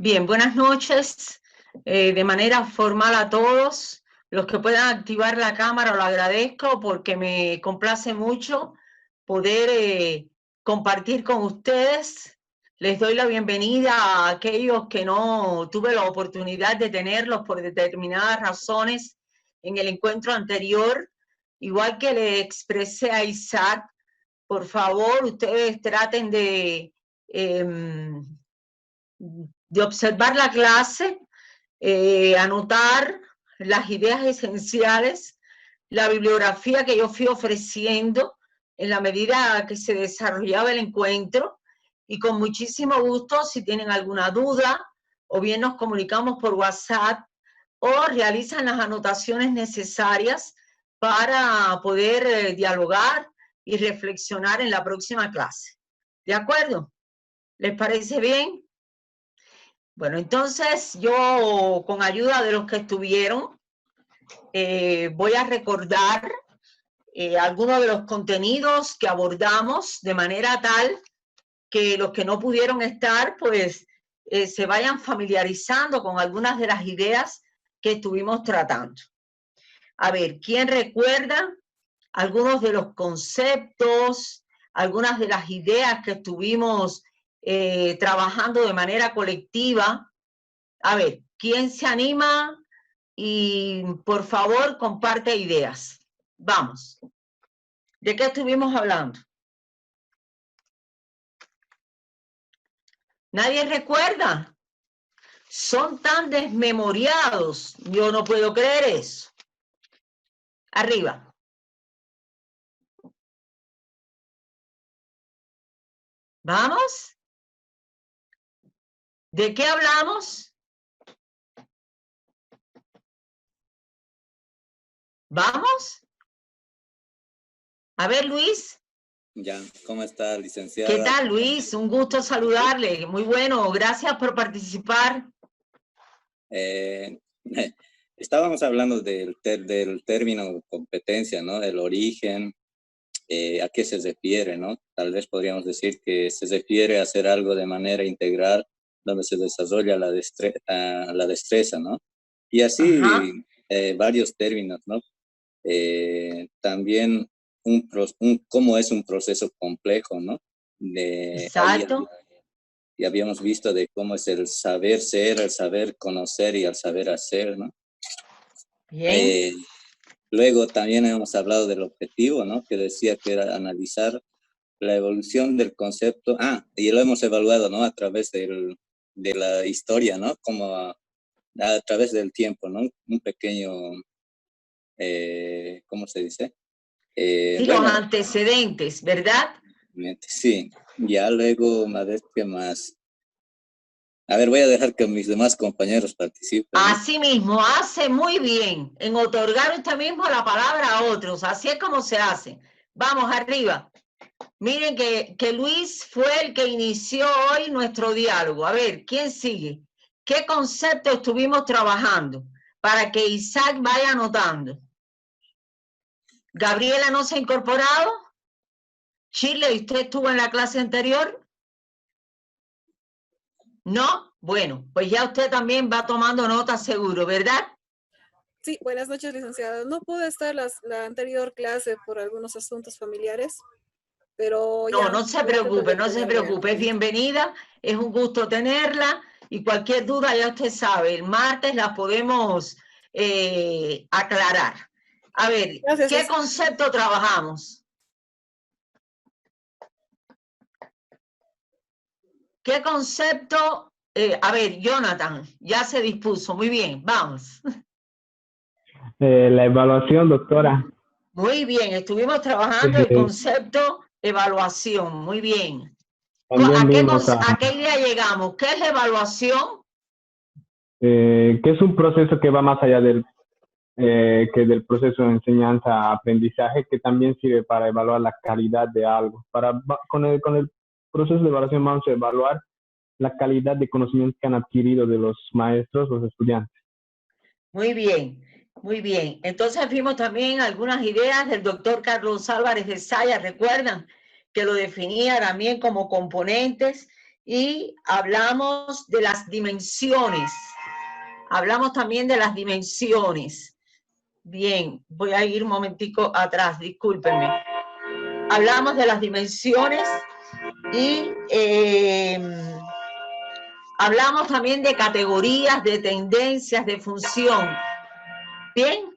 Bien, buenas noches. De manera formal a todos. Los que puedan activar la cámara lo agradezco porque me complace mucho poder compartir con ustedes. Les doy la bienvenida a aquellos que no tuve la oportunidad de tenerlos por determinadas razones en el encuentro anterior. Igual que le expresé a Isaac, por favor, ustedes traten de observar la clase, anotar las ideas esenciales, la bibliografía que yo fui ofreciendo en la medida que se desarrollaba el encuentro, y con muchísimo gusto, si tienen alguna duda, o bien nos comunicamos por WhatsApp o realizan las anotaciones necesarias para poder dialogar y reflexionar en la próxima clase. ¿De acuerdo? ¿Les parece bien? Bueno, entonces yo, con ayuda de los que estuvieron, voy a recordar algunos de los contenidos que abordamos de manera tal que los que no pudieron estar, pues se vayan familiarizando con algunas de las ideas que estuvimos tratando. A ver, ¿quién recuerda algunos de los conceptos, algunas de las ideas que estuvimos trabajando de manera colectiva? A ver, ¿quién se anima? Y por favor, comparte ideas. Vamos. ¿De qué estuvimos hablando? ¿Nadie recuerda? Son tan desmemoriados. Yo no puedo creer eso. Arriba. ¿Vamos? ¿De qué hablamos? ¿Vamos? A ver, Luis. Ya, ¿cómo está, licenciada? ¿Qué tal, Luis? Un gusto saludarle. Muy bueno, gracias por participar. Estábamos hablando del término competencia, ¿no? El origen, a qué se refiere, ¿no? Tal vez podríamos decir que se refiere a hacer algo de manera integral, donde se desarrolla la destreza, ¿no? Y así varios términos, ¿no? También cómo es un proceso complejo, ¿no? Exacto. Y habíamos visto de cómo es el saber ser, el saber conocer y el saber hacer, ¿no? Bien. Luego también hemos hablado del objetivo, ¿no? Que decía que era analizar la evolución del concepto. Y lo hemos evaluado, ¿no? A través de la historia, ¿no? Como a través del tiempo, ¿no? Un pequeño, ¿cómo se dice? Sí, bueno, los antecedentes, ¿verdad? Sí. Ya luego, a ver, ¿qué más? A ver, voy a dejar que mis demás compañeros participen, ¿no? Así mismo, hace muy bien en otorgar usted mismo la palabra a otros. Así es como se hace. Vamos, arriba. Miren que Luis fue el que inició hoy nuestro diálogo. A ver, ¿quién sigue? ¿Qué concepto estuvimos trabajando? Para que Isaac vaya anotando. ¿Gabriela no se ha incorporado? Shirley, ¿usted estuvo en la clase anterior? ¿No? Bueno, pues ya usted también va tomando nota seguro, ¿verdad? Sí, buenas noches, licenciada. No pude estar la anterior clase por algunos asuntos familiares, pero ya... No se preocupe, no se preocupe. Es bienvenida, es un gusto tenerla y cualquier duda ya usted sabe, el martes la podemos aclarar. A ver, gracias, ¿qué concepto trabajamos? ¿Qué concepto? A ver, Jonathan, ya se dispuso. Muy bien, vamos. La evaluación, doctora. Muy bien, estuvimos trabajando el concepto evaluación. Muy bien. ¿A qué idea llegamos? ¿Qué es la evaluación? Que es un proceso que va más allá del proceso de enseñanza-aprendizaje, que también sirve para evaluar la calidad de algo. Con el proceso de evaluación vamos a evaluar la calidad de conocimientos que han adquirido de los maestros, los estudiantes. Muy bien, muy bien. Entonces vimos también algunas ideas del doctor Carlos Álvarez de Saya, ¿recuerdan? Que lo definía también como componentes y hablamos de las dimensiones. Hablamos también de las dimensiones. Bien, voy a ir un momentico atrás, discúlpenme. Hablamos de las dimensiones y hablamos también de categorías, de tendencias, de función. Bien,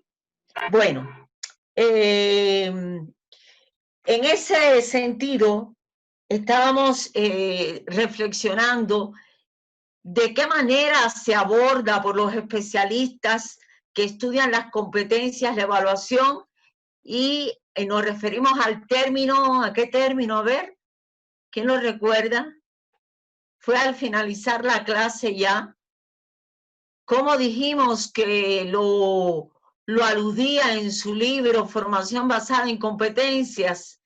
bueno, en ese sentido estábamos reflexionando de qué manera se aborda por los especialistas que estudian las competencias, la evaluación, y nos referimos al término, ¿a qué término? A ver, ¿quién lo recuerda? Fue al finalizar la clase ya. ¿Cómo dijimos que lo aludía en su libro Formación basada en competencias?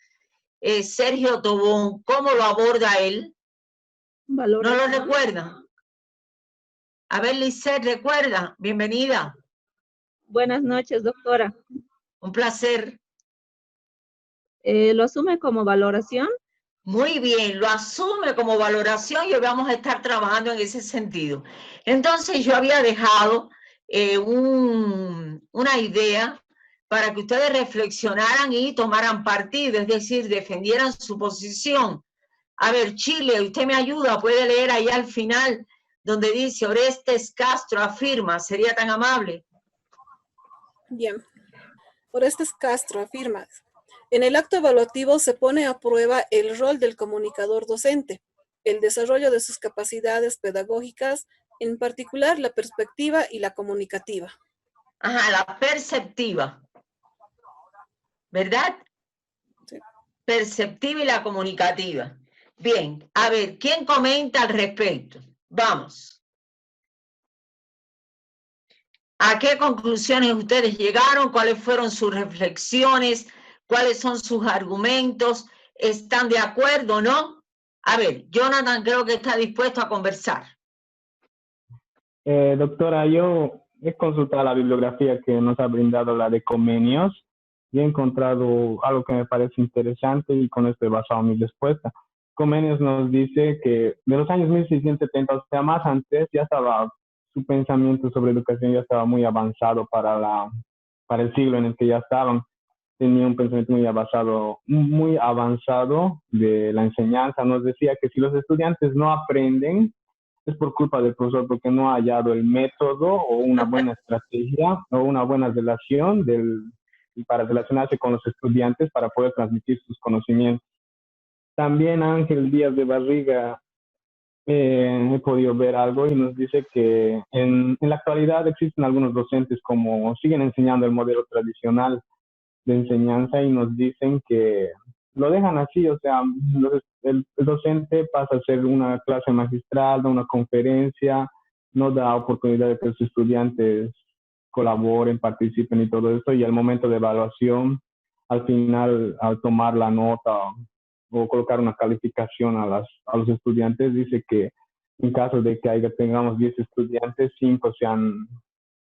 Sergio Tobón, ¿cómo lo aborda él? Valoración. ¿No lo recuerda? A ver, Lisette, ¿recuerda? Bienvenida. Buenas noches, doctora. Un placer. ¿Lo asume como valoración? Muy bien, lo asume como valoración y hoy vamos a estar trabajando en ese sentido. Entonces yo había dejado una idea para que ustedes reflexionaran y tomaran partido, es decir, defendieran su posición. A ver, Chile, usted me ayuda, puede leer ahí al final donde dice Orestes Castro afirma, ¿sería tan amable? Bien. Orestes Castro afirma: en el acto evaluativo se pone a prueba el rol del comunicador docente, el desarrollo de sus capacidades pedagógicas, en particular la perspectiva y la comunicativa. Ajá, la perceptiva, ¿verdad? Sí. Perceptiva y la comunicativa. Bien, a ver, ¿quién comenta al respecto? Vamos. ¿A qué conclusiones ustedes llegaron? ¿Cuáles fueron sus reflexiones? ¿Cuáles son sus argumentos? ¿Están de acuerdo o no? A ver, Jonathan creo que está dispuesto a conversar. Doctora, yo he consultado la bibliografía que nos ha brindado la de Comenius y he encontrado algo que me parece interesante y con esto he basado mi respuesta. Comenius nos dice que de los años 1670, o sea, más antes, ya estaba, su pensamiento sobre educación ya estaba muy avanzado para el siglo en el que ya estaban. Tenía un pensamiento muy avanzado de la enseñanza. Nos decía que si los estudiantes no aprenden, es por culpa del profesor porque no ha hallado el método o una buena estrategia o una buena relación para relacionarse con los estudiantes para poder transmitir sus conocimientos. También Ángel Díaz de Barriga he podido ver algo y nos dice que en la actualidad existen algunos docentes como siguen enseñando el modelo tradicional de enseñanza y nos dicen que lo dejan así, o sea, el docente pasa a ser una clase magistral, da una conferencia, no da oportunidad de que los estudiantes colaboren, participen y todo eso, y al momento de evaluación, al final, al tomar la nota o colocar una calificación a los estudiantes, dice que en caso de que tengamos 10 estudiantes, 5 se han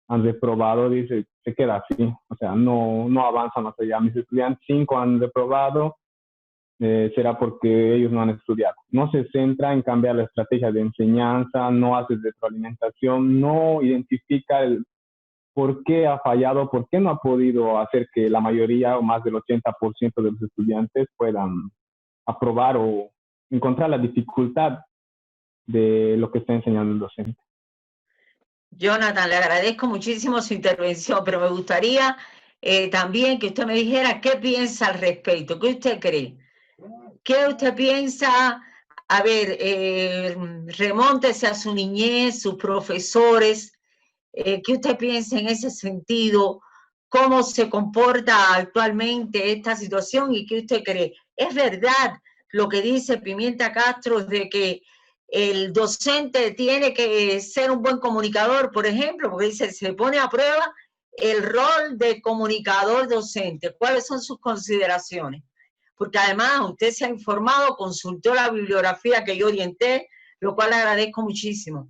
reprobado, dice, se queda así, o sea, no avanza más allá. Mis estudiantes 5 han reprobado, será porque ellos no han estudiado. No se centra en cambiar la estrategia de enseñanza, no hace retroalimentación, no identifica el por qué ha fallado, por qué no ha podido hacer que la mayoría o más del 80% de los estudiantes puedan aprobar o encontrar la dificultad de lo que está enseñando el docente. Jonathan, le agradezco muchísimo su intervención, pero me gustaría también que usted me dijera qué piensa al respecto, qué usted cree. ¿Qué usted piensa? A ver, remóntese a su niñez, sus profesores. ¿Qué usted piensa en ese sentido? ¿Cómo se comporta actualmente esta situación y qué usted cree? ¿Es verdad lo que dice Pimienta Castro de que el docente tiene que ser un buen comunicador, por ejemplo? Porque dice, se pone a prueba el rol de comunicador docente. ¿Cuáles son sus consideraciones? Porque además usted se ha informado, consultó la bibliografía que yo orienté, lo cual le agradezco muchísimo.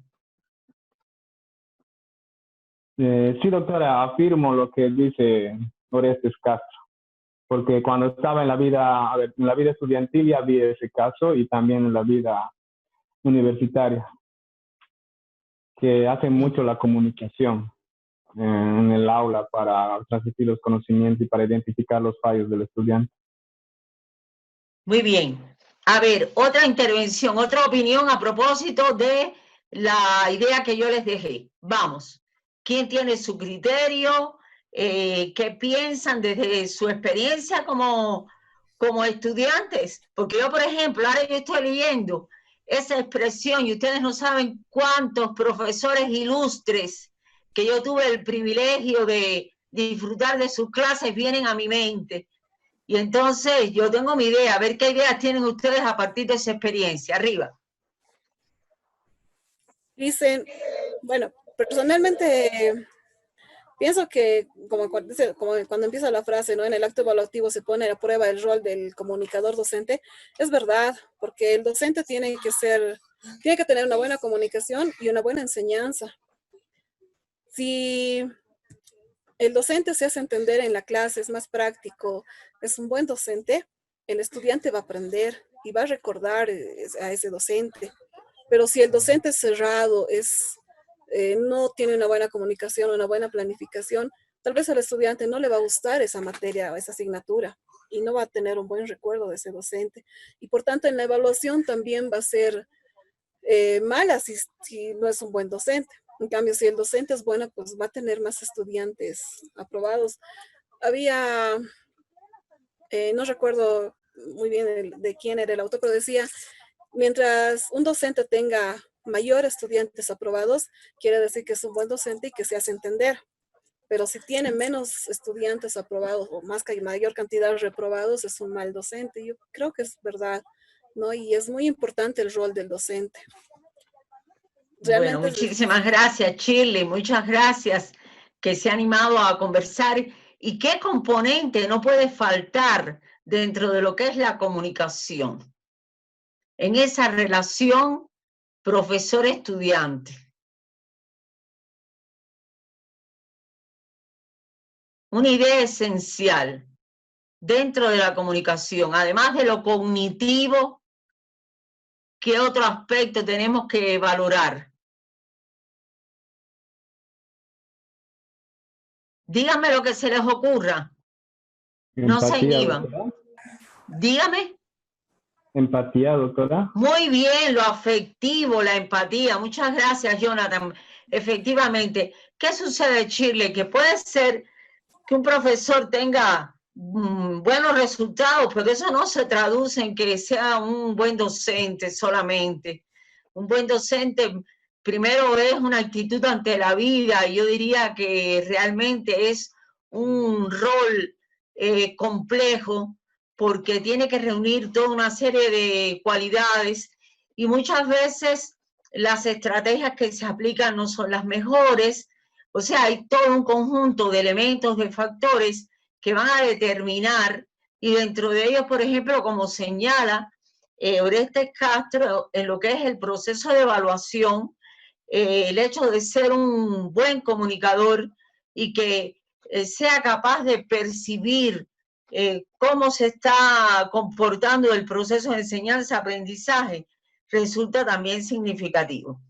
Sí, doctora, afirmo lo que dice Orestes Castro, porque cuando estaba en la vida estudiantil ya vi ese caso y también en la vida universitaria, que hace mucho la comunicación en el aula para transmitir los conocimientos y para identificar los fallos del estudiante. Muy bien. A ver, otra intervención, otra opinión a propósito de la idea que yo les dejé. Vamos, ¿quién tiene su criterio? ¿Qué piensan desde su experiencia como estudiantes? Porque yo, por ejemplo, ahora yo estoy leyendo esa expresión y ustedes no saben cuántos profesores ilustres que yo tuve el privilegio de disfrutar de sus clases vienen a mi mente. Y entonces yo tengo mi idea, a ver qué ideas tienen ustedes a partir de esa experiencia. Arriba. Dicen, bueno, personalmente pienso que como cuando empieza la frase, ¿no? En el acto evaluativo se pone a prueba el rol del comunicador docente. Es verdad, porque el docente tiene que tener una buena comunicación y una buena enseñanza. Si el docente se hace entender en la clase, es más práctico, es un buen docente, el estudiante va a aprender y va a recordar a ese docente. Pero si el docente es cerrado, no tiene una buena comunicación, una buena planificación, tal vez al estudiante no le va a gustar esa materia o esa asignatura y no va a tener un buen recuerdo de ese docente. Y por tanto, en la evaluación también va a ser mala si no es un buen docente. En cambio, si el docente es bueno, pues va a tener más estudiantes aprobados. Había, no recuerdo muy bien de quién era el autor, pero decía, mientras un docente tenga mayor estudiantes aprobados, quiere decir que es un buen docente y que se hace entender. Pero si tiene menos estudiantes aprobados o mayor cantidad de reprobados, es un mal docente. Yo creo que es verdad, ¿no? Y es muy importante el rol del docente. Bueno, muchísimas gracias, Shirley, muchas gracias que se ha animado a conversar. ¿Y qué componente no puede faltar dentro de lo que es la comunicación? En esa relación profesor-estudiante. Una idea esencial dentro de la comunicación, además de lo cognitivo, ¿qué otro aspecto tenemos que valorar? Díganme lo que se les ocurra. No se inhiban. Dígame. Empatía, doctora. Muy bien, lo afectivo, la empatía. Muchas gracias, Jonathan. Efectivamente, ¿qué sucede, Shirley? Que puede ser que un profesor tenga buenos resultados, pero eso no se traduce en que sea un buen docente solamente. Un buen docente primero es una actitud ante la vida y yo diría que realmente es un rol complejo porque tiene que reunir toda una serie de cualidades y muchas veces las estrategias que se aplican no son las mejores. O sea, hay todo un conjunto de elementos, de factores que van a determinar, y dentro de ellos, por ejemplo, como señala Orestes Castro, en lo que es el proceso de evaluación, el hecho de ser un buen comunicador y que sea capaz de percibir cómo se está comportando el proceso de enseñanza-aprendizaje, resulta también significativo.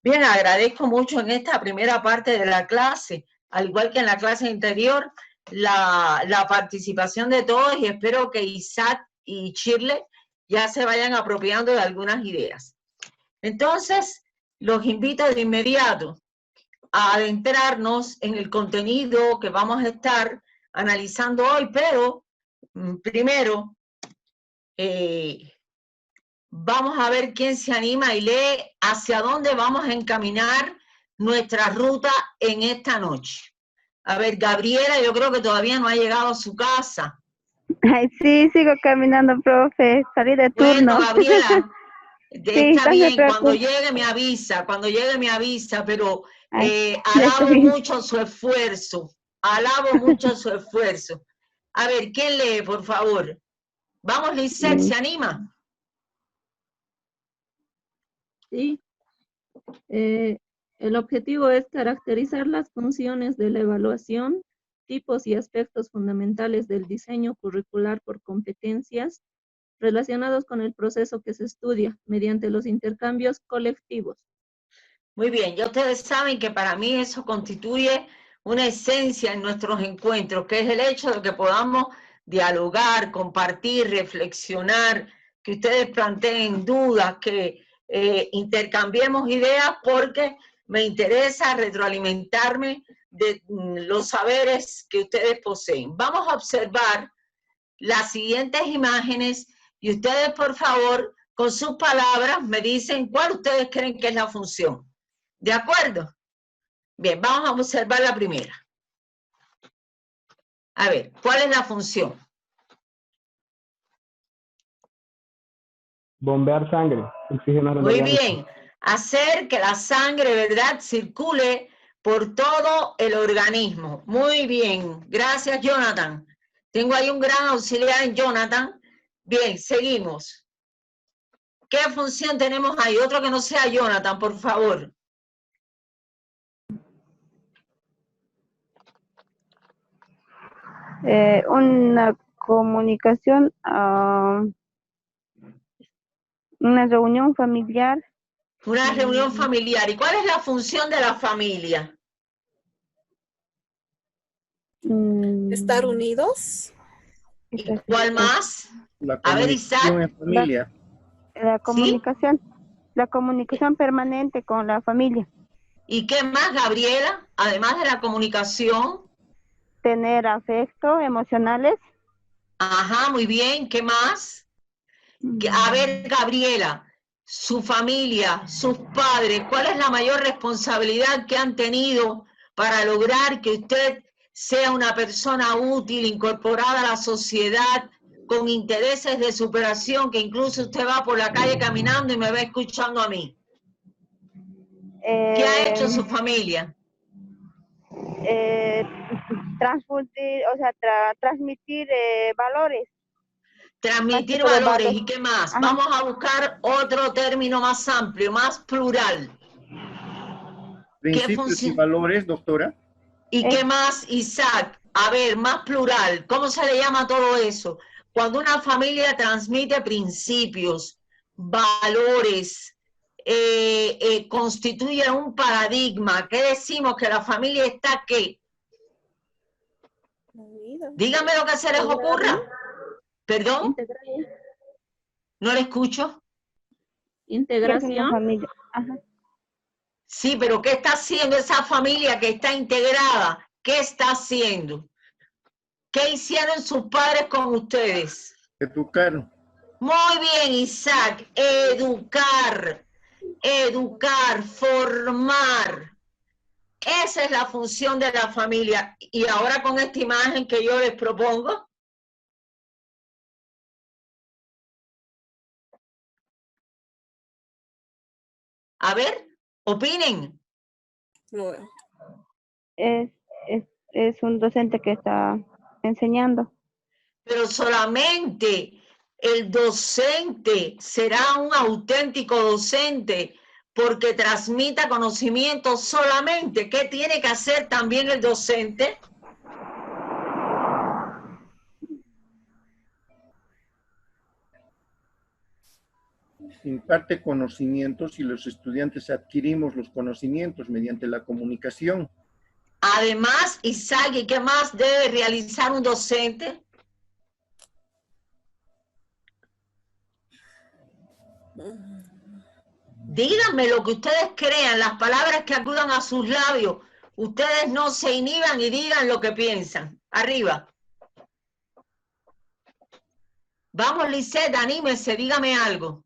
Bien, agradezco mucho en esta primera parte de la clase, al igual que en la clase anterior, la participación de todos y espero que Isaac y Shirley ya se vayan apropiando de algunas ideas. Entonces, los invito de inmediato a adentrarnos en el contenido que vamos a estar analizando hoy, pero primero vamos a ver quién se anima y lee hacia dónde vamos a encaminar nuestra ruta en esta noche. A ver, Gabriela, yo creo que todavía no ha llegado a su casa. Ay, sí, sigo caminando, profe. Salí de turno. Bueno, Gabriela, sí, está bien, cuando llegue me avisa, pero alabo mucho su esfuerzo. A ver, ¿quién lee, por favor? Vamos, Lisette, ¿se anima? Sí. El objetivo es caracterizar las funciones de la evaluación, tipos y aspectos fundamentales del diseño curricular por competencias relacionados con el proceso que se estudia mediante los intercambios colectivos. Muy bien, ya ustedes saben que para mí eso constituye una esencia en nuestros encuentros, que es el hecho de que podamos dialogar, compartir, reflexionar, que ustedes planteen dudas, que intercambiemos ideas, porque me interesa retroalimentarme de los saberes que ustedes poseen. Vamos a observar las siguientes imágenes y ustedes, por favor, con sus palabras me dicen cuál ustedes creen que es la función. ¿De acuerdo? Bien, vamos a observar la primera. A ver, ¿cuál es la función? Bombear sangre, oxigenar el Muy organismo. bien, hacer que la sangre, ¿verdad?, circule por todo el organismo. Muy bien, gracias, Jonathan. Tengo ahí un gran auxiliar en Jonathan. Bien, seguimos. ¿Qué función tenemos ahí? Otro que no sea Jonathan, por favor. Una comunicación, una reunión familiar. Una reunión familiar. ¿Y cuál es la función de la familia? Estar unidos. ¿Y cuál más? La A ver, comunicación Isaac. en familia. La comunicación, la comunicación permanente con la familia. ¿Y qué más, Gabriela? Además de la comunicación. Tener afecto, emocionales. Ajá, muy bien. ¿Qué más? A ver, Gabriela, su familia, sus padres, ¿cuál es la mayor responsabilidad que han tenido para lograr que usted sea una persona útil, incorporada a la sociedad, con intereses de superación, que incluso usted va por la calle caminando y me va escuchando a mí? ¿Qué ha hecho su familia? Transmitir valores. Transmitir Más que todo valores. valores. ¿Y qué más? Ajá. Vamos a buscar otro término más amplio, más plural. Principios y valores, doctora. ¿Y qué más, Isaac? A ver, más plural. ¿Cómo se le llama todo eso? Cuando una familia transmite principios, valores, constituye un paradigma, ¿qué decimos? Que la familia está ¿qué? Díganme lo que se les ocurra. ¿Perdón? No le escucho. Integración. Familia. Ajá. Sí, pero ¿qué está haciendo esa familia que está integrada? ¿Qué está haciendo? ¿Qué hicieron sus padres con ustedes? Educar. Muy bien, Isaac. Educar, educar, formar. Esa es la función de la familia. Y ahora con esta imagen que yo les propongo. A ver, opinen. Bueno. Es un docente que está enseñando. Pero solamente el docente será un auténtico docente porque transmita conocimiento solamente. ¿Qué tiene que hacer también el docente? Imparte conocimientos y los estudiantes adquirimos los conocimientos mediante la comunicación. Además, Isaac, ¿y qué más debe realizar un docente? Díganme lo que ustedes crean, las palabras que acudan a sus labios. Ustedes no se inhiban y digan lo que piensan. Arriba. Vamos, Lisette, anímese, dígame algo.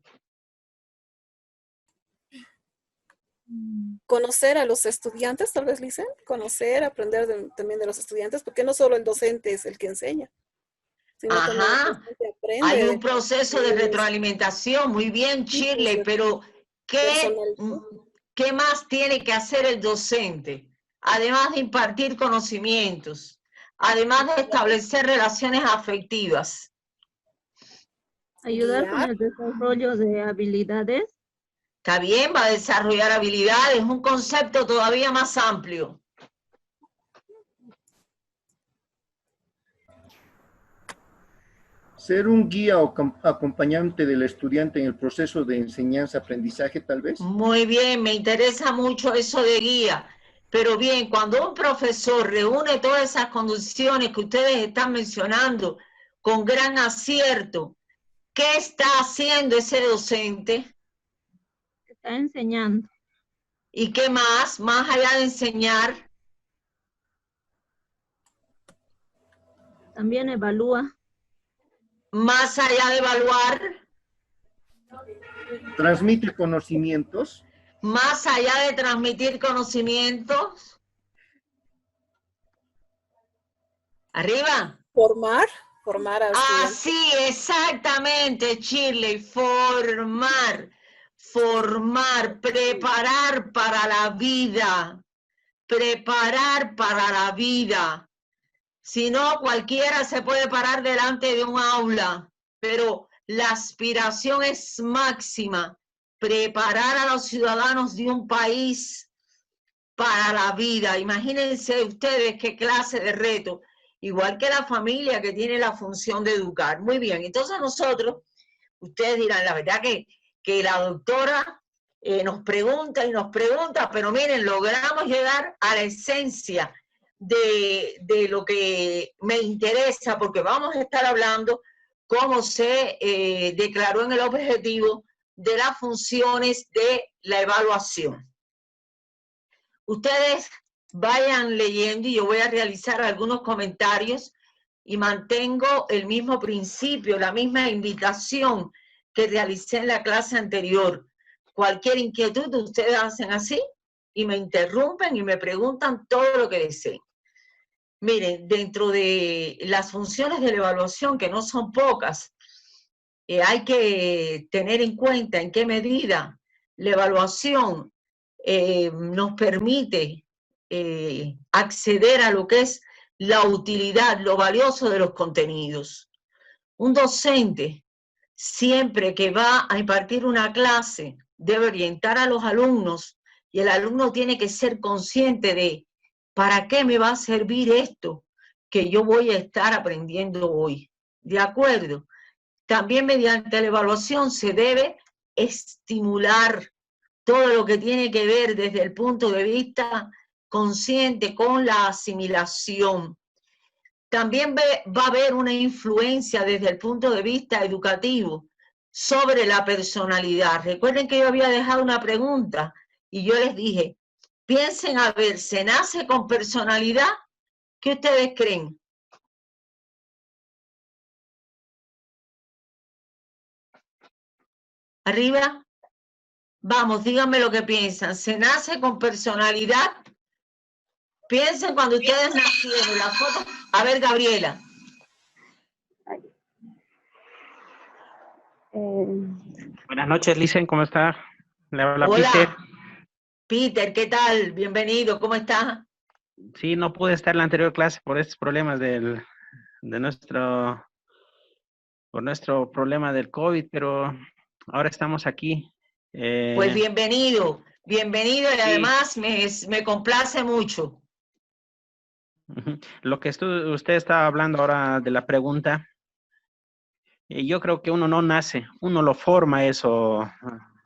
Conocer a los estudiantes, tal vez, Lice. Conocer, aprender también de los estudiantes, porque no solo el docente es el que enseña, sino también el docente aprende. Hay un proceso de retroalimentación, muy bien, Shirley, pero ¿qué más tiene que hacer el docente? Además de impartir conocimientos, además de establecer relaciones afectivas. Ayudar con el desarrollo de habilidades. Está bien, va a desarrollar habilidades, un concepto todavía más amplio. Ser un guía o acompañante del estudiante en el proceso de enseñanza-aprendizaje, tal vez. Muy bien, me interesa mucho eso de guía. Pero bien, cuando un profesor reúne todas esas condiciones que ustedes están mencionando con gran acierto, ¿qué está haciendo ese docente? Está enseñando. ¿Y qué más? Más allá de enseñar. También evalúa. Más allá de evaluar. Transmite conocimientos. Más allá de transmitir conocimientos. Arriba. Formar al estudiante. Así, exactamente, Shirley, formar, preparar para la vida, Si no, cualquiera se puede parar delante de un aula, pero la aspiración es máxima, preparar a los ciudadanos de un país para la vida. Imagínense ustedes qué clase de reto. Igual que la familia que tiene la función de educar. Muy bien, entonces nosotros, ustedes dirán, la verdad que la doctora nos pregunta y nos pregunta, pero miren, logramos llegar a la esencia de lo que me interesa, porque vamos a estar hablando cómo se declaró en el objetivo de las funciones de la evaluación. Ustedes vayan leyendo y yo voy a realizar algunos comentarios y mantengo el mismo principio, la misma invitación que realicé en la clase anterior. Cualquier inquietud, ustedes hacen así y me interrumpen y me preguntan todo lo que deseen. Miren, dentro de las funciones de la evaluación, que no son pocas, hay que tener en cuenta en qué medida la evaluación nos permite acceder a lo que es la utilidad, lo valioso de los contenidos. Un docente, siempre que va a impartir una clase, debe orientar a los alumnos y el alumno tiene que ser consciente de ¿para qué me va a servir esto que yo voy a estar aprendiendo hoy? ¿De acuerdo? También mediante la evaluación se debe estimular todo lo que tiene que ver desde el punto de vista consciente con la asimilación. También va a haber una influencia desde el punto de vista educativo sobre la personalidad. Recuerden que yo había dejado una pregunta y yo les dije, piensen a ver, ¿se nace con personalidad? ¿Qué ustedes creen? Arriba. Vamos, díganme lo que piensan. ¿Se nace con personalidad? Piensen cuando ustedes nacieron, la foto. A ver, Gabriela. Buenas noches, Licen, ¿cómo está? Le habla Hola. Peter. Peter, ¿qué tal? Bienvenido, ¿cómo estás? Sí, no pude estar en la anterior clase por estos problemas por nuestro problema del COVID, pero ahora estamos aquí. Pues bienvenido y sí. además me complace mucho. Lo que usted estaba hablando ahora de la pregunta, yo creo que uno no nace, uno lo forma eso.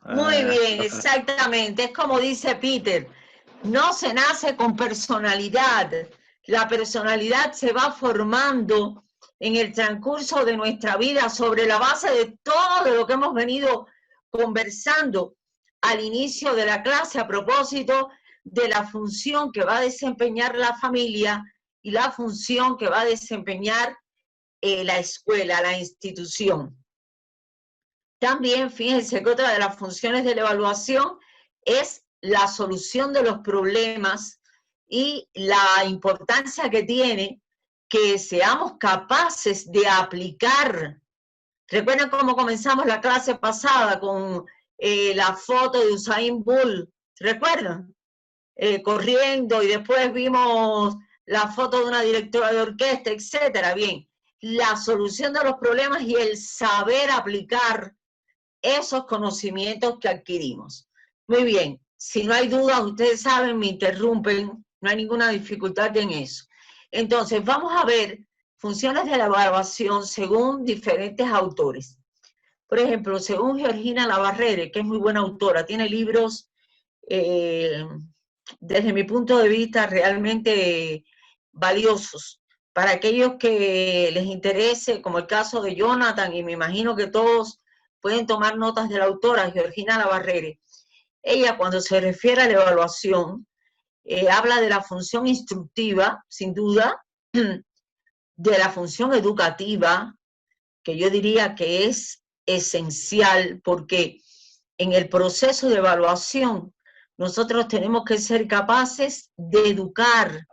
Muy bien, exactamente, es como dice Peter, no se nace con personalidad, la personalidad se va formando en el transcurso de nuestra vida sobre la base de todo lo que hemos venido conversando al inicio de la clase a propósito de la función que va a desempeñar la familia y la función que va a desempeñar la escuela, la institución. También, fíjense que otra de las funciones de la evaluación es la solución de los problemas y la importancia que tiene que seamos capaces de aplicar. ¿Recuerdan cómo comenzamos la clase pasada con la foto de Usain Bolt? ¿Recuerdan? Corriendo y después vimos la foto de una directora de orquesta, etcétera. Bien, la solución de los problemas y el saber aplicar esos conocimientos que adquirimos. Muy bien, si no hay dudas, ustedes saben, me interrumpen, no hay ninguna dificultad en eso. Entonces, vamos a ver funciones de la evaluación según diferentes autores. Por ejemplo, según Georgina Navarrete, que es muy buena autora, tiene libros, desde mi punto de vista, realmente valiosos para aquellos que les interese, como el caso de Jonathan, y me imagino que todos pueden tomar notas de la autora, Georgina Navarrete. Ella, cuando se refiere a la evaluación, habla de la función instructiva, sin duda, de la función educativa, que yo diría que es esencial, porque en el proceso de evaluación nosotros tenemos que ser capaces de educar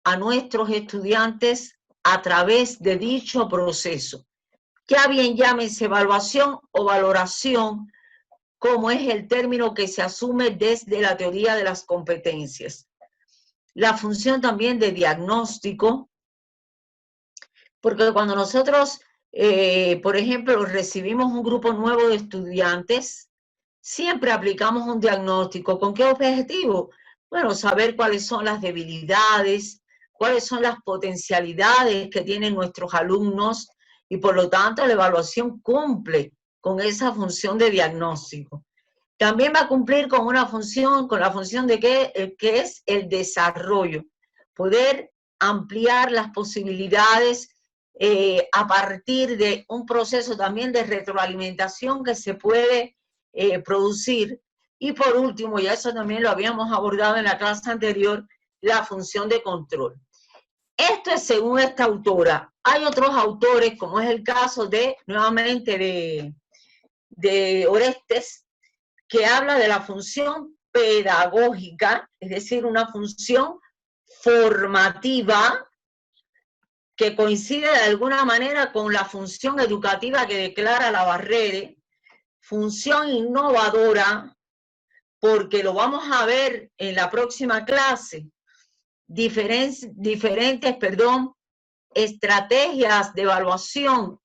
a nuestros estudiantes a través de dicho proceso. Ya bien llámense evaluación o valoración, como es el término que se asume desde la teoría de las competencias. La función también de diagnóstico, porque cuando nosotros, por ejemplo, recibimos un grupo nuevo de estudiantes, siempre aplicamos un diagnóstico. ¿Con qué objetivo? Bueno, saber cuáles son las debilidades, cuáles son las potencialidades que tienen nuestros alumnos, y por lo tanto la evaluación cumple con esa función de diagnóstico. También va a cumplir con una función, con la función de que es el desarrollo, poder ampliar las posibilidades a partir de un proceso también de retroalimentación que se puede producir. Y por último, y eso también lo habíamos abordado en la clase anterior, la función de control. Esto es según esta autora. Hay otros autores, como es el caso de, nuevamente, de Orestes, que habla de la función pedagógica, es decir, una función formativa que coincide de alguna manera con la función educativa que declara Navarrete, función innovadora, porque lo vamos a ver en la próxima clase, diferentes estrategias de evaluación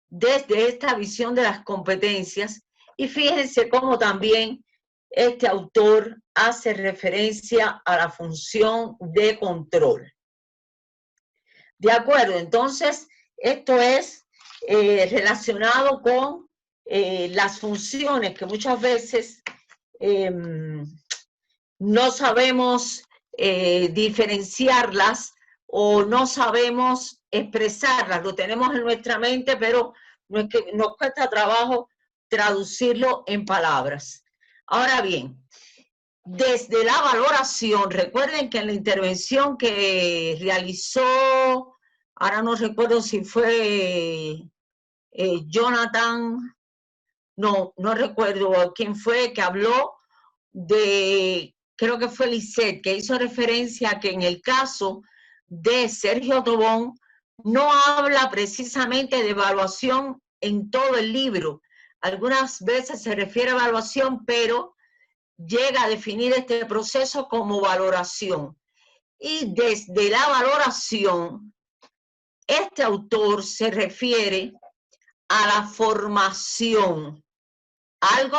desde esta visión de las competencias. Y fíjense cómo también este autor hace referencia a la función de control. De acuerdo, entonces esto es relacionado con las funciones que muchas veces no sabemos diferenciarlas o no sabemos expresarlas. Lo tenemos en nuestra mente, pero no es que nos cuesta trabajo traducirlo en palabras. Ahora bien, desde la valoración, recuerden que en la intervención que realizó, ahora no recuerdo si fue Jonathan, no recuerdo quién fue, que habló de, creo que fue Lisette, que hizo referencia a que en el caso de Sergio Tobón no habla precisamente de evaluación en todo el libro. Algunas veces se refiere a evaluación, pero llega a definir este proceso como valoración. Y desde la valoración, este autor se refiere a la formación,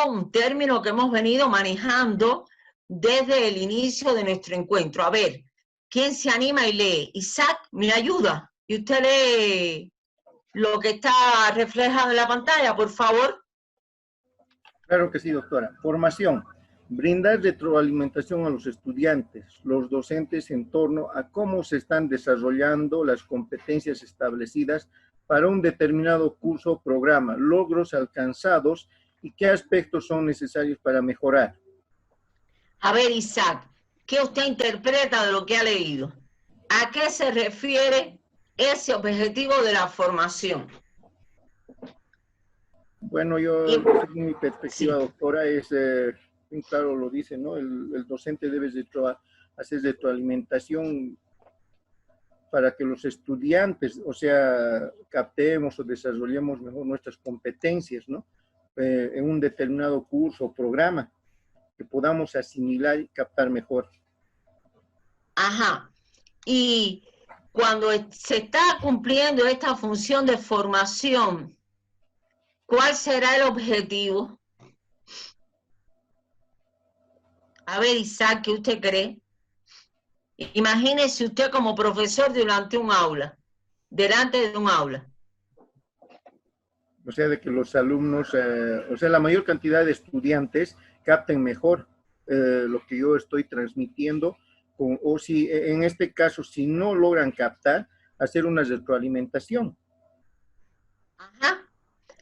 un término que hemos venido manejando desde el inicio de nuestro encuentro. A ver, ¿quién se anima y lee? Isaac, ¿me ayuda? Y usted lee lo que está reflejado en la pantalla, por favor. Claro que sí, doctora. Formación. Brindar retroalimentación a los estudiantes, los docentes en torno a cómo se están desarrollando las competencias establecidas para un determinado curso o programa, logros alcanzados y qué aspectos son necesarios para mejorar. A ver, Isaac, ¿qué usted interpreta de lo que ha leído? ¿A qué se refiere ese objetivo de la formación? Bueno, yo, según mi perspectiva, sí, doctora, es, bien claro lo dice, ¿no? El docente debe hacer retroalimentación para que los estudiantes, o sea, captemos o desarrollemos mejor nuestras competencias, ¿no? En un determinado curso o programa, que podamos asimilar y captar mejor. Ajá. Y cuando se está cumpliendo esta función de formación, ¿cuál será el objetivo? A ver, Isaac, ¿qué usted cree? Imagínese usted como profesor durante un aula. delante de un aula. O sea, de que los alumnos, o sea, la mayor cantidad de estudiantes capten mejor lo que yo estoy transmitiendo, o si en este caso, si no logran captar, hacer una retroalimentación. Ajá.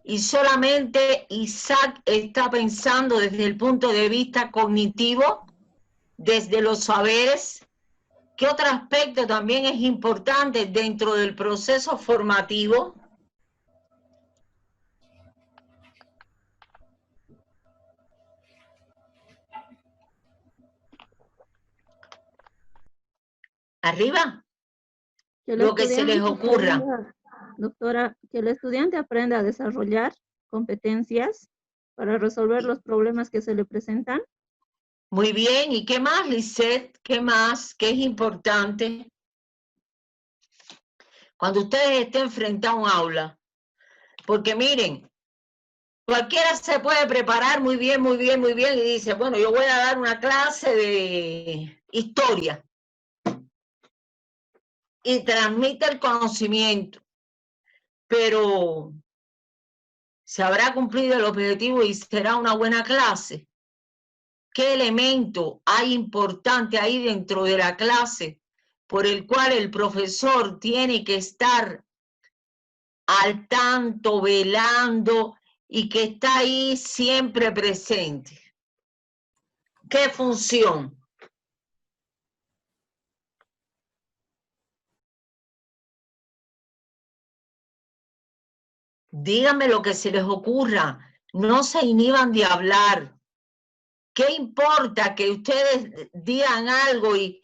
Y solamente Isaac está pensando desde el punto de vista cognitivo, desde los saberes. ¿Qué otro aspecto también es importante dentro del proceso formativo? Arriba, lo que se les ocurra. Doctora, que el estudiante aprenda a desarrollar competencias para resolver los problemas que se le presentan. Muy bien, ¿y qué más, Lisette? ¿Qué más? ¿Qué es importante? Cuando ustedes estén frente a un aula, porque miren, cualquiera se puede preparar muy bien, muy bien, muy bien, y dice, bueno, yo voy a dar una clase de historia, y transmite el conocimiento, pero ¿se habrá cumplido el objetivo y será una buena clase? ¿Qué elemento hay importante ahí dentro de la clase por el cual el profesor tiene que estar al tanto, velando y que está ahí siempre presente? ¿Qué función? Díganme lo que se les ocurra, no se inhiban de hablar. ¿Qué importa que ustedes digan algo y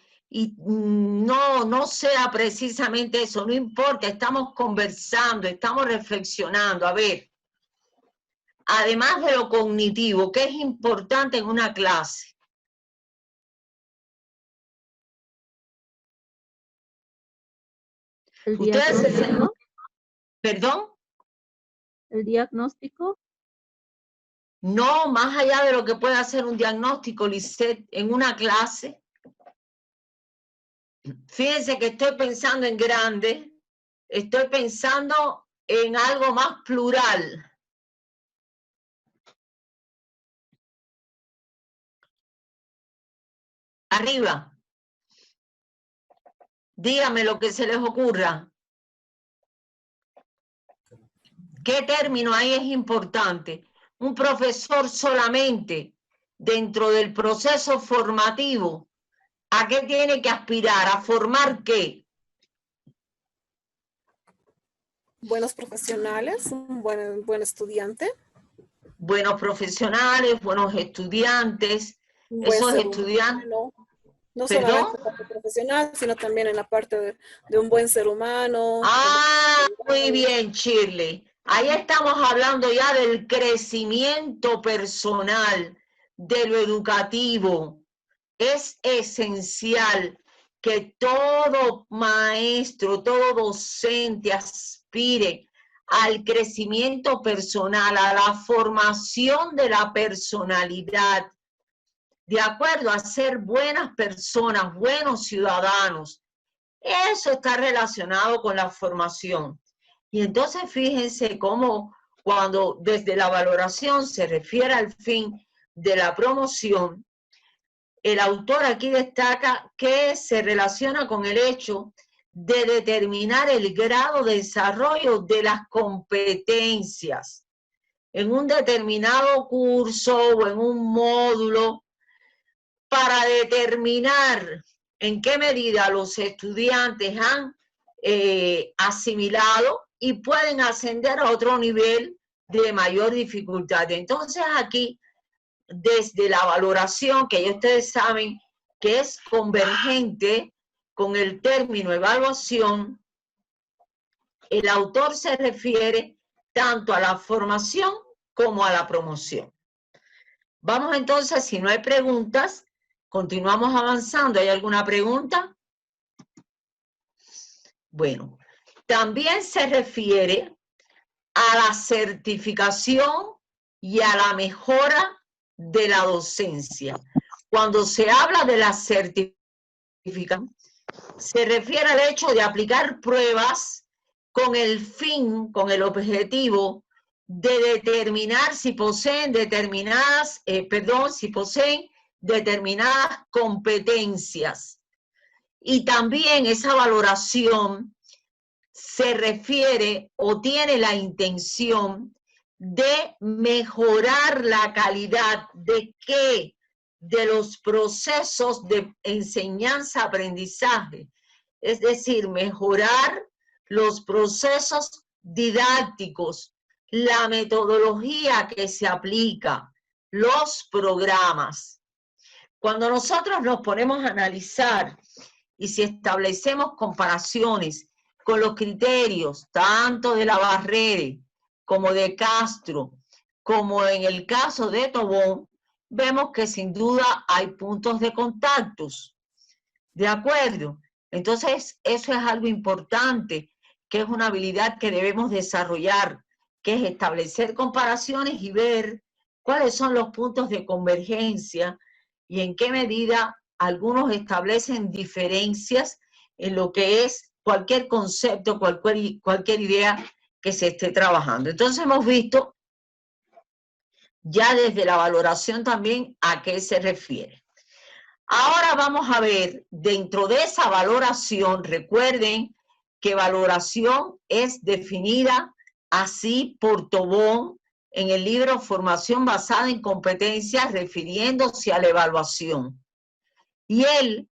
no sea precisamente eso? No importa, estamos conversando, estamos reflexionando. A ver, además de lo cognitivo, ¿qué es importante en una clase? El diagnóstico. ¿Perdón? El diagnóstico. No, más allá de lo que pueda hacer un diagnóstico, Lisette, en una clase. Fíjense que estoy pensando en grande, estoy pensando en algo más plural. Arriba. Dígame lo que se les ocurra. ¿Qué término ahí es importante? Un profesor solamente dentro del proceso formativo, ¿a qué tiene que aspirar? ¿A formar qué? Buenos profesionales, un buen estudiante. Buenos profesionales, buenos estudiantes. Esos estudiantes. No solamente en la parte profesional, sino también en la parte de un buen ser humano. Ah, muy bien, Shirley. Ahí estamos hablando ya del crecimiento personal, de lo educativo. Es esencial que todo maestro, todo docente aspire al crecimiento personal, a la formación de la personalidad, de acuerdo a ser buenas personas, buenos ciudadanos. Eso está relacionado con la formación. Y entonces fíjense cómo cuando desde la valoración se refiere al fin de la promoción, el autor aquí destaca que se relaciona con el hecho de determinar el grado de desarrollo de las competencias en un determinado curso o en un módulo para determinar en qué medida los estudiantes han asimilado y pueden ascender a otro nivel de mayor dificultad. Entonces aquí, desde la valoración, que ya ustedes saben que es convergente con el término evaluación, el autor se refiere tanto a la formación como a la promoción. Vamos entonces, si no hay preguntas, continuamos avanzando. ¿Hay alguna pregunta? Bueno, también se refiere a la certificación y a la mejora de la docencia. Cuando se habla de la certificación, se refiere al hecho de aplicar pruebas con el fin, con el objetivo de determinar si poseen determinadas, si poseen determinadas competencias. Y también esa valoración se refiere o tiene la intención de mejorar la calidad de qué, de los procesos de enseñanza-aprendizaje, es decir, mejorar los procesos didácticos, la metodología que se aplica, los programas. Cuando nosotros nos ponemos a analizar y si establecemos comparaciones con los criterios tanto de la Barrere como de Castro, como en el caso de Tobón, vemos que sin duda hay puntos de contactos. ¿De acuerdo? Entonces, eso es algo importante, que es una habilidad que debemos desarrollar, que es establecer comparaciones y ver cuáles son los puntos de convergencia y en qué medida algunos establecen diferencias en lo que es cualquier concepto, cualquier idea que se esté trabajando. Entonces hemos visto ya desde la valoración también a qué se refiere. Ahora vamos a ver dentro de esa valoración, recuerden que valoración es definida así por Tobón en el libro Formación basada en competencias, refiriéndose a la evaluación. Y él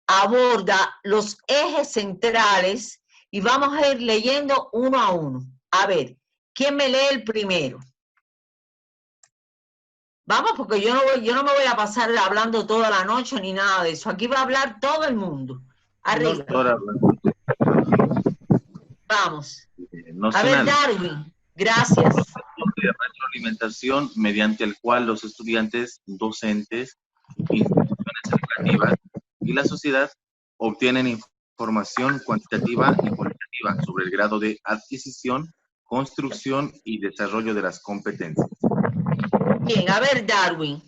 aborda los ejes centrales y vamos a ir leyendo uno a uno. A ver, ¿quién me lee el primero? Vamos, porque yo no me voy a pasar hablando toda la noche ni nada de eso. Aquí va a hablar todo el mundo. Arriba. Vamos. A ver, Darwin. Gracias. De retroalimentación mediante el cual los estudiantes, docentes, instituciones educativas y la sociedad obtienen información cuantitativa y cualitativa sobre el grado de adquisición, construcción y desarrollo de las competencias. Bien, a ver, Darwin.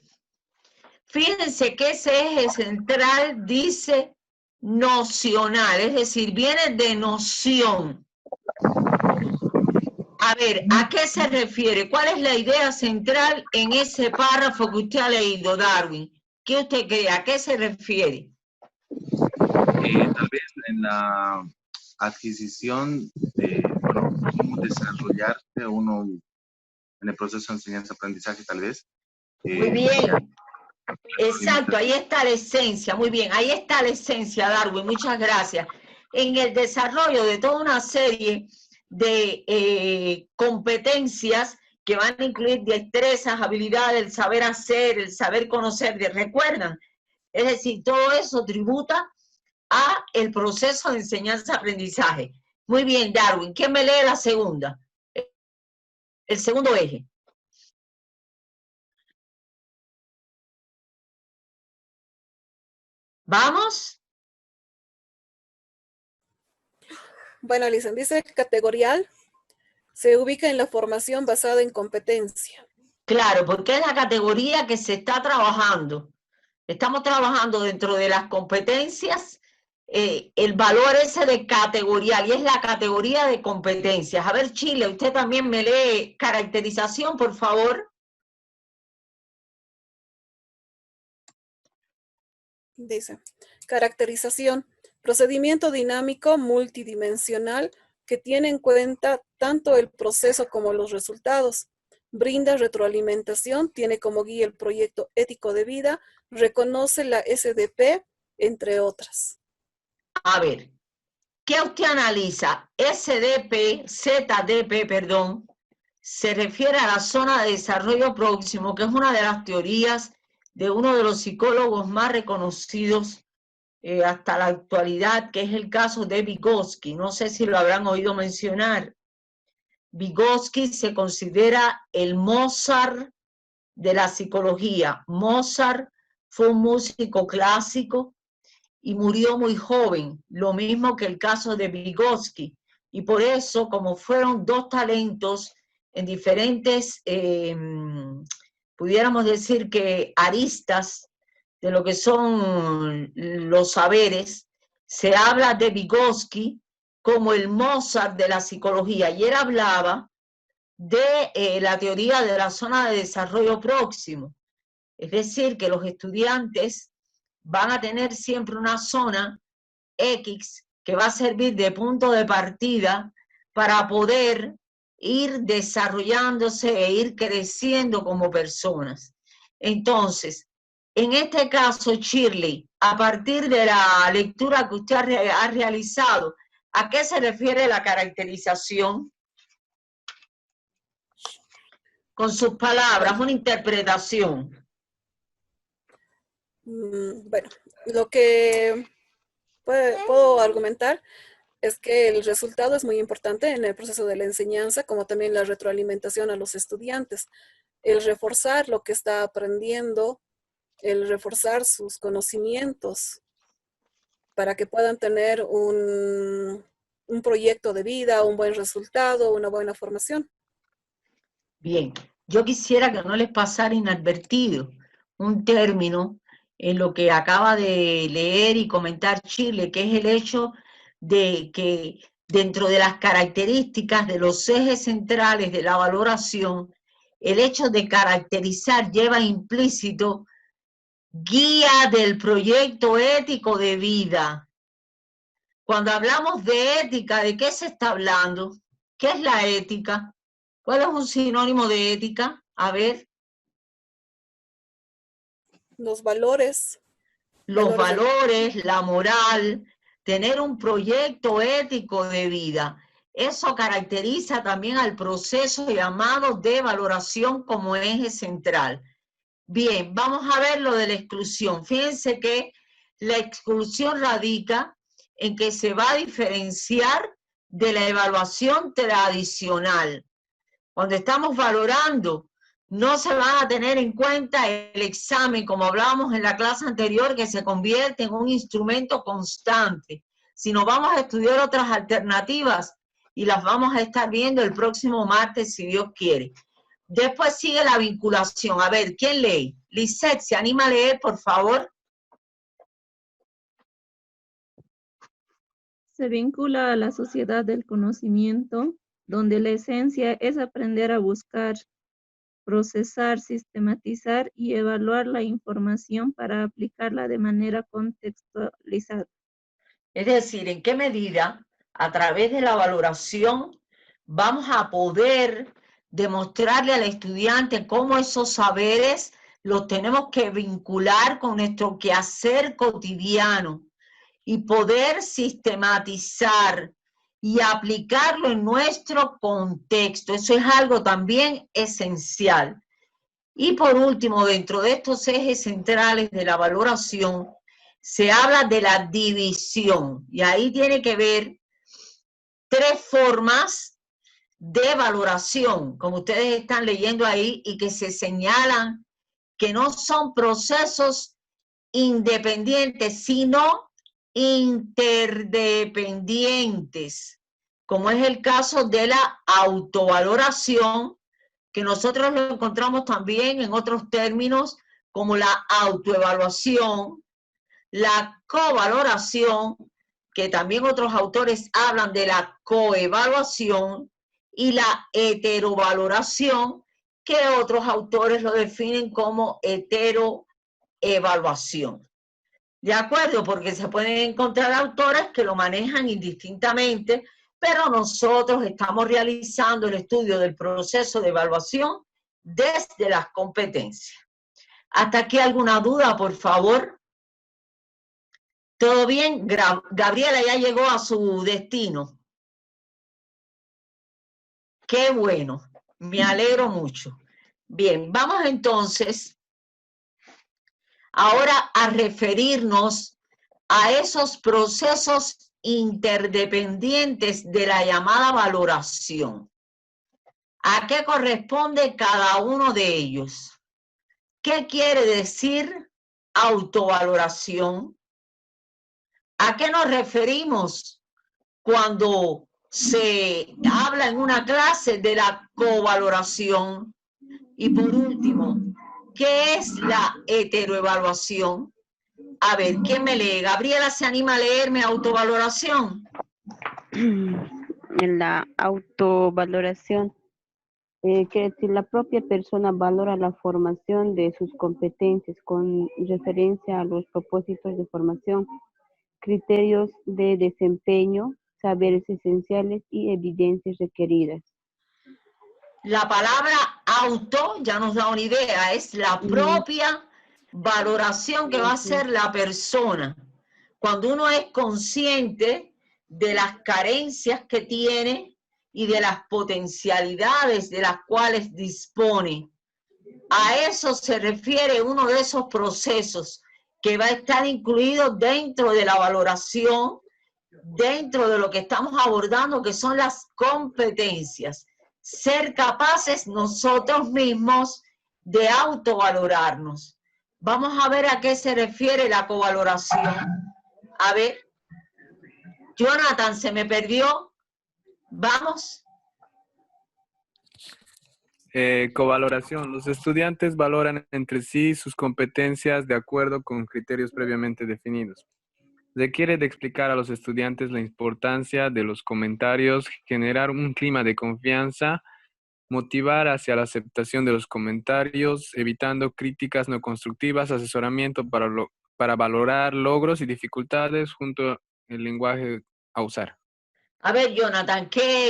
Fíjense que ese eje central dice nocional, es decir, viene de noción. A ver, ¿a qué se refiere? ¿Cuál es la idea central en ese párrafo que usted ha leído, Darwin? ¿Qué usted cree? ¿A qué se refiere? Tal vez en la adquisición de, bueno, cómo desarrollarse uno en el proceso de enseñanza-aprendizaje, tal vez. Muy bien. Exacto, ahí está la esencia. Muy bien, ahí está la esencia, Darwin. Muchas gracias. En el desarrollo de toda una serie de competencias que van a incluir destrezas, habilidades, el saber hacer, el saber conocer, ¿recuerdan? Es decir, todo eso tributa a el proceso de enseñanza-aprendizaje. Muy bien, Darwin. ¿Quién me lee la segunda? El segundo eje. ¿Vamos? Bueno, Alison, dice categorial se ubica en la formación basada en competencia. Claro, porque es la categoría que se está trabajando. Estamos trabajando dentro de las competencias, el valor ese de categorial, y es la categoría de competencias. A ver, Chile, usted también me lee caracterización, por favor. Dice, caracterización, procedimiento dinámico multidimensional que tiene en cuenta tanto el proceso como los resultados. Brinda retroalimentación, tiene como guía el proyecto ético de vida, reconoce la SDP, entre otras. A ver, ¿qué usted analiza? ZDP, perdón, se refiere a la zona de desarrollo próximo, que es una de las teorías de uno de los psicólogos más reconocidos hasta la actualidad, que es el caso de Vygotsky. No sé si lo habrán oído mencionar. Vygotsky se considera el Mozart de la psicología. Mozart fue un músico clásico y murió muy joven, lo mismo que el caso de Vygotsky. Y por eso, como fueron dos talentos en diferentes, pudiéramos decir que aristas de lo que son los saberes, se habla de Vygotsky como el Mozart de la psicología. Y él hablaba de la teoría de la zona de desarrollo próximo. Es decir, que los estudiantes van a tener siempre una zona X que va a servir de punto de partida para poder ir desarrollándose e ir creciendo como personas. Entonces, en este caso, Shirley, a partir de la lectura que usted ha realizado, ¿a qué se refiere la caracterización? Con sus palabras, una interpretación. Bueno, lo que puedo argumentar es que el resultado es muy importante en el proceso de la enseñanza, como también la retroalimentación a los estudiantes. El reforzar lo que está aprendiendo, el reforzar sus conocimientos para que puedan tener un proyecto de vida, un buen resultado, una buena formación. Bien, yo quisiera que no les pasara inadvertido un término en lo que acaba de leer y comentar Shirley, que es el hecho de que dentro de las características de los ejes centrales de la valoración, el hecho de caracterizar lleva implícito guía del proyecto ético de vida. Cuando hablamos de ética, ¿de qué se está hablando? ¿Qué es la ética? ¿Cuál es un sinónimo de ética? A ver. Los valores. Los valores, la moral, tener un proyecto ético de vida. Eso caracteriza también al proceso llamado de valoración como eje central. Bien, vamos a ver lo de la exclusión. Fíjense que la exclusión radica en que se va a diferenciar de la evaluación tradicional. Cuando estamos valorando, no se va a tener en cuenta el examen, como hablábamos en la clase anterior, que se convierte en un instrumento constante, sino vamos a estudiar otras alternativas y las vamos a estar viendo el próximo martes, si Dios quiere. Después sigue la vinculación. A ver, ¿quién lee? Lisette, ¿se anima a leer, por favor? Se vincula a la sociedad del conocimiento, donde la esencia es aprender a buscar, procesar, sistematizar y evaluar la información para aplicarla de manera contextualizada. Es decir, ¿en qué medida a través de la valoración vamos a poder demostrarle al estudiante cómo esos saberes los tenemos que vincular con nuestro quehacer cotidiano y poder sistematizar y aplicarlo en nuestro contexto? Eso es algo también esencial. Y por último, dentro de estos ejes centrales de la valoración, se habla de la división. Y ahí tiene que ver tres formas de valoración, como ustedes están leyendo ahí, y que se señalan que no son procesos independientes, sino interdependientes, como es el caso de la autovaloración, que nosotros lo encontramos también en otros términos como la autoevaluación, la covaloración, que también otros autores hablan de la coevaluación, y la heterovaloración, que otros autores lo definen como heteroevaluación. ¿De acuerdo? Porque se pueden encontrar autores que lo manejan indistintamente, pero nosotros estamos realizando el estudio del proceso de evaluación desde las competencias. ¿Hasta aquí alguna duda, por favor? ¿Todo bien? Gabriela ya llegó a su destino. Qué bueno, me alegro mucho. Bien, vamos entonces ahora a referirnos a esos procesos interdependientes de la llamada valoración. ¿A qué corresponde cada uno de ellos? ¿Qué quiere decir autovaloración? ¿A qué nos referimos cuando se habla en una clase de la covaloración? Y por último, ¿qué es la heteroevaluación? A ver, ¿quién me lee? Gabriela, ¿se anima a leerme autovaloración? en la autovaloración. Quiere decir, la propia persona valora la formación de sus competencias con referencia a los propósitos de formación, criterios de desempeño, saberes esenciales y evidencias requeridas. La palabra auto ya nos da una idea, es la propia valoración que va a hacer la persona. Cuando uno es consciente de las carencias que tiene y de las potencialidades de las cuales dispone. A eso se refiere uno de esos procesos que va a estar incluido dentro de la valoración, dentro de lo que estamos abordando, que son las competencias. Ser capaces nosotros mismos de autovalorarnos. Vamos a ver a qué se refiere la covaloración. A ver, Jonathan, se me perdió. Vamos. Covaloración. Los estudiantes valoran entre sí sus competencias de acuerdo con criterios previamente definidos. Requiere de explicar a los estudiantes la importancia de los comentarios, generar un clima de confianza, motivar hacia la aceptación de los comentarios, evitando críticas no constructivas, asesoramiento para valorar logros y dificultades junto al lenguaje a usar. A ver, Jonathan,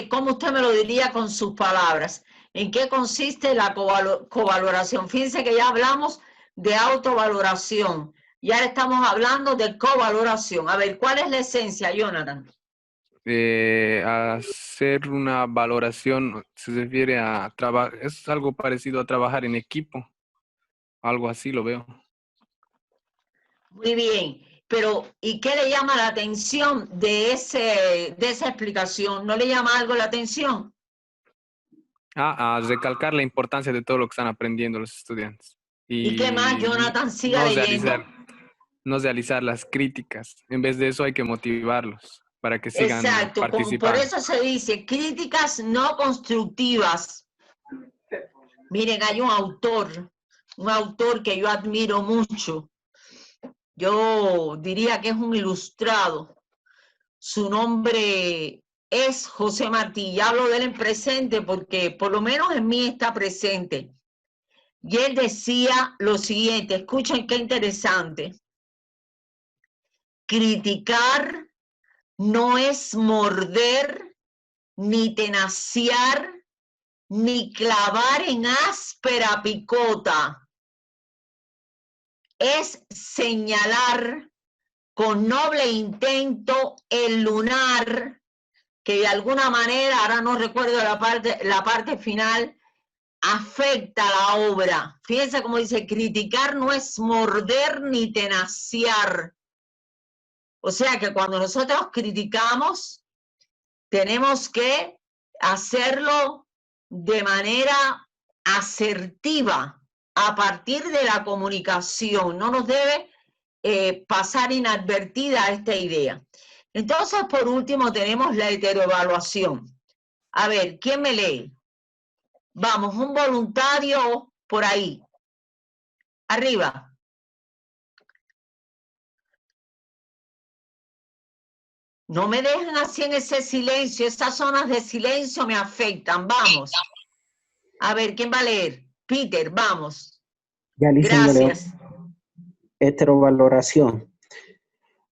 ¿cómo usted me lo diría con sus palabras? ¿En qué consiste la covaloración? Fíjense que ya hablamos de autovaloración y ahora estamos hablando de covaloración. A ver, ¿cuál es la esencia, Jonathan? Hacer una valoración se refiere a trabajar, es algo parecido a trabajar en equipo, algo así lo veo. Muy bien, pero ¿y qué le llama la atención de esa explicación? ¿No le llama algo la atención? A recalcar la importancia de todo lo que están aprendiendo los estudiantes. ¿Y qué más, Jonathan? Siga leyendo. No realizar las críticas. En vez de eso hay que motivarlos para que sigan participando. Por eso se dice críticas no constructivas. Miren, hay un autor que yo admiro mucho. Yo diría que es un ilustrado. Su nombre es José Martí. Y hablo de él en presente porque por lo menos en mí está presente. Y él decía lo siguiente, escuchen qué interesante. Criticar no es morder, ni tenaciar, ni clavar en áspera picota. Es señalar con noble intento el lunar, que de alguna manera, ahora no recuerdo la parte final, afecta la obra. Fíjense cómo dice, criticar no es morder ni tenaciar. O sea que cuando nosotros criticamos, tenemos que hacerlo de manera asertiva, a partir de la comunicación. No nos debe pasar inadvertida esta idea. Entonces, por último, tenemos la heteroevaluación. A ver, ¿quién me lee? Vamos, un voluntario por ahí. Arriba. No me dejen así en ese silencio. Esas zonas de silencio me afectan. Vamos. A ver, ¿quién va a leer? Peter, vamos. Ya, gracias. Heterovaloración.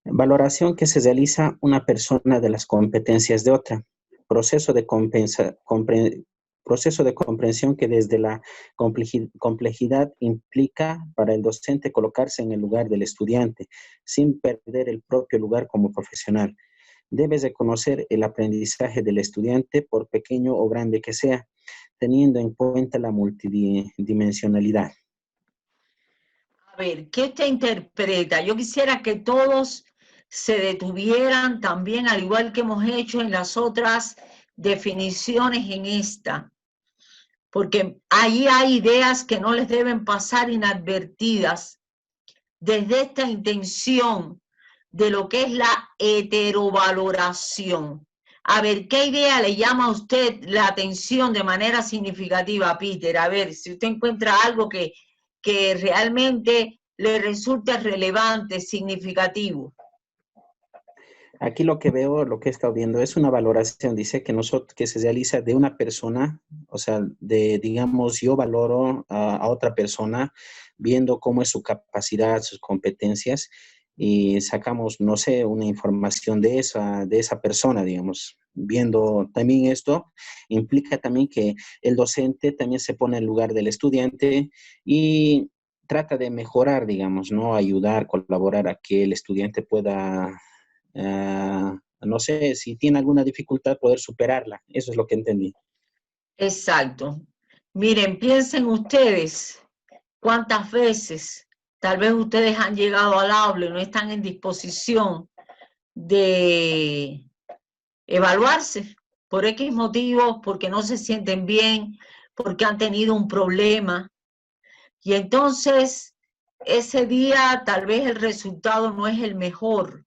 Valoración que se realiza una persona de las competencias de otra. Proceso de comprensión que desde la complejidad implica para el docente colocarse en el lugar del estudiante, sin perder el propio lugar como profesional. Debe reconocer el aprendizaje del estudiante, por pequeño o grande que sea, teniendo en cuenta la multidimensionalidad. A ver, ¿qué usted interpreta? Yo quisiera que todos se detuvieran también, al igual que hemos hecho en las otras definiciones en esta, porque ahí hay ideas que no les deben pasar inadvertidas desde esta intención de lo que es la heterovaloración. A ver, ¿qué idea le llama a usted la atención de manera significativa, Peter? A ver, si usted encuentra algo que realmente le resulte relevante, significativo. Aquí lo que veo, lo que he estado viendo es una valoración, dice que se realiza de una persona, o sea, digamos, yo valoro a otra persona viendo cómo es su capacidad, sus competencias y sacamos, no sé, una información de esa persona, digamos. Viendo también esto, implica también que el docente también se pone en lugar del estudiante y trata de mejorar, digamos, ¿no? Ayudar, colaborar a que el estudiante pueda no sé, si tiene alguna dificultad, poder superarla. Eso es lo que entendí. Exacto. Miren, piensen ustedes cuántas veces tal vez ustedes han llegado al aula y no están en disposición de evaluarse por X motivos, porque no se sienten bien, porque han tenido un problema. Y entonces, ese día tal vez el resultado no es el mejor,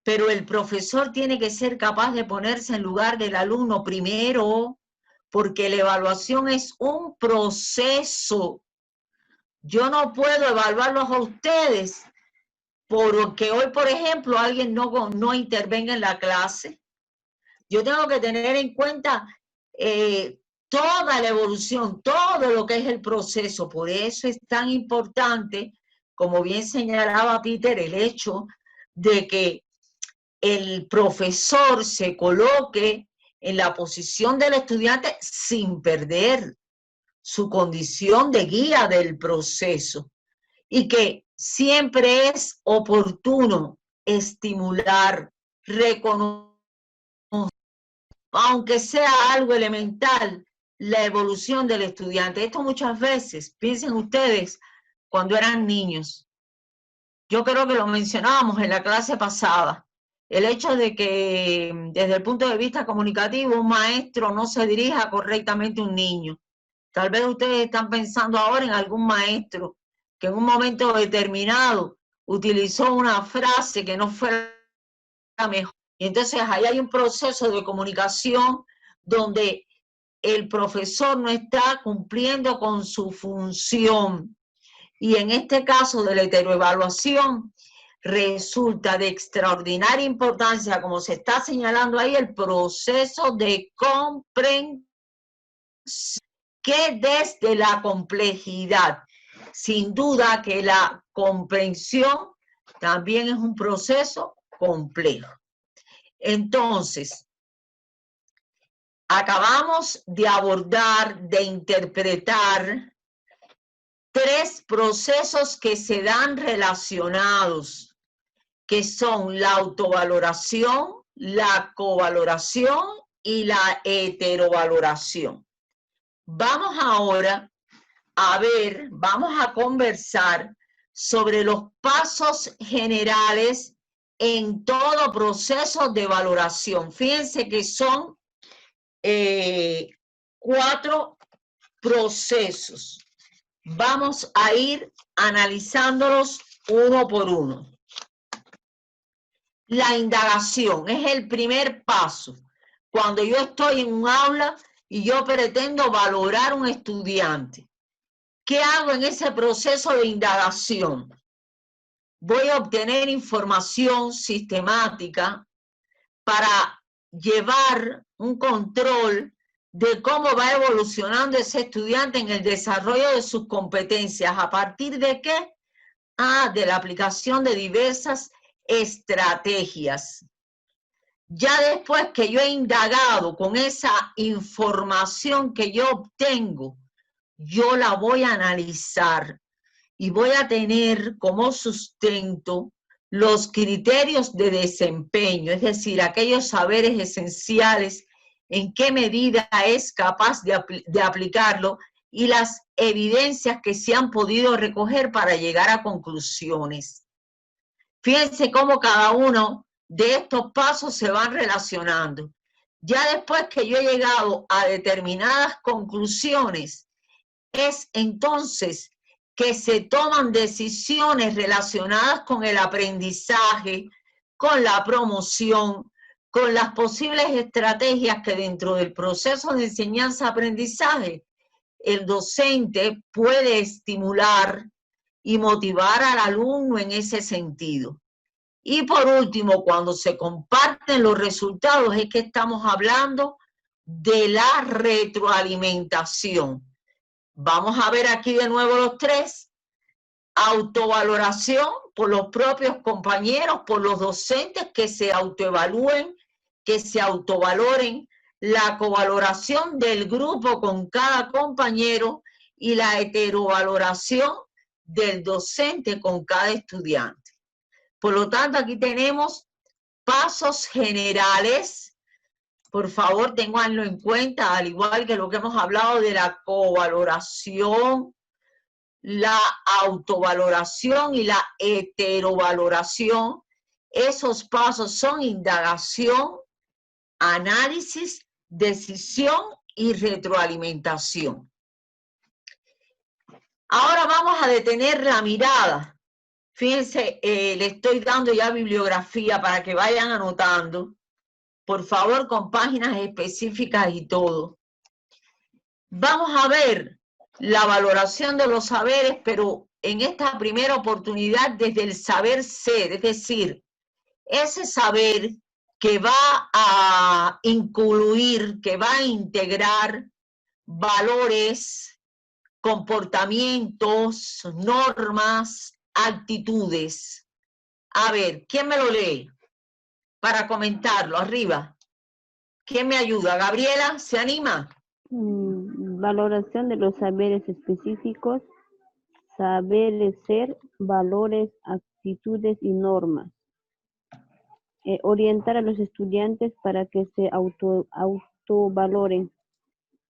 pero el profesor tiene que ser capaz de ponerse en lugar del alumno primero, porque la evaluación es un proceso. Yo no puedo evaluarlos a ustedes porque hoy, por ejemplo, alguien no intervenga en la clase. Yo tengo que tener en cuenta toda la evolución, todo lo que es el proceso. Por eso es tan importante, como bien señalaba Peter, el hecho de que el profesor se coloque en la posición del estudiante sin perder su condición de guía del proceso y que siempre es oportuno estimular, reconocer, aunque sea algo elemental, la evolución del estudiante. Esto muchas veces, piensen ustedes, cuando eran niños. Yo creo que lo mencionábamos en la clase pasada. El hecho de que desde el punto de vista comunicativo un maestro no se dirija correctamente a un niño. Tal vez ustedes están pensando ahora en algún maestro que en un momento determinado utilizó una frase que no fue la mejor. Y entonces ahí hay un proceso de comunicación donde el profesor no está cumpliendo con su función. Y en este caso de la heteroevaluación, resulta de extraordinaria importancia, como se está señalando ahí, el proceso de comprensión, que desde la complejidad, sin duda que la comprensión también es un proceso complejo. Entonces, acabamos de abordar, de interpretar tres procesos que se dan relacionados, que son la autovaloración, la covaloración y la heterovaloración. Vamos ahora a ver, vamos a conversar sobre los pasos generales en todo proceso de valoración. Fíjense que son 4 procesos. Vamos a ir analizándolos uno por uno. La indagación es el primer paso. Cuando yo estoy en un aula y yo pretendo valorar un estudiante, ¿qué hago en ese proceso de indagación? Voy a obtener información sistemática para llevar un control de cómo va evolucionando ese estudiante en el desarrollo de sus competencias. ¿A partir de qué? De la aplicación de diversas estrategias. Ya después que yo he indagado con esa información que yo obtengo, yo la voy a analizar y voy a tener como sustento los criterios de desempeño, es decir, aquellos saberes esenciales, en qué medida es capaz de aplicarlo y las evidencias que se han podido recoger para llegar a conclusiones. Fíjense cómo cada uno de estos pasos se van relacionando. Ya después que yo he llegado a determinadas conclusiones, es entonces que se toman decisiones relacionadas con el aprendizaje, con la promoción, con las posibles estrategias que dentro del proceso de enseñanza-aprendizaje el docente puede estimular y motivar al alumno en ese sentido. Y por último, cuando se comparten los resultados, es que estamos hablando de la retroalimentación. Vamos a ver aquí de nuevo los tres. Autovaloración por los propios compañeros, por los docentes que se autoevalúen, que se autovaloren, la covaloración del grupo con cada compañero y la heterovaloración del docente con cada estudiante. Por lo tanto, aquí tenemos pasos generales. Por favor, ténganlo en cuenta, al igual que lo que hemos hablado de la covaloración, la autovaloración y la heterovaloración. Esos pasos son indagación, análisis, decisión y retroalimentación. Ahora vamos a detener la mirada. Fíjense, le estoy dando ya bibliografía para que vayan anotando. Por favor, con páginas específicas y todo. Vamos a ver la valoración de los saberes, pero en esta primera oportunidad desde el saber ser, es decir, ese saber que va a incluir, que va a integrar valores, comportamientos, normas, actitudes. A ver, ¿quién me lo lee? Para comentarlo, arriba. ¿Quién me ayuda? ¿Gabriela? ¿Se anima? Valoración de los saberes específicos, saberes ser, valores, actitudes y normas. Orientar a los estudiantes para que se autovaloren.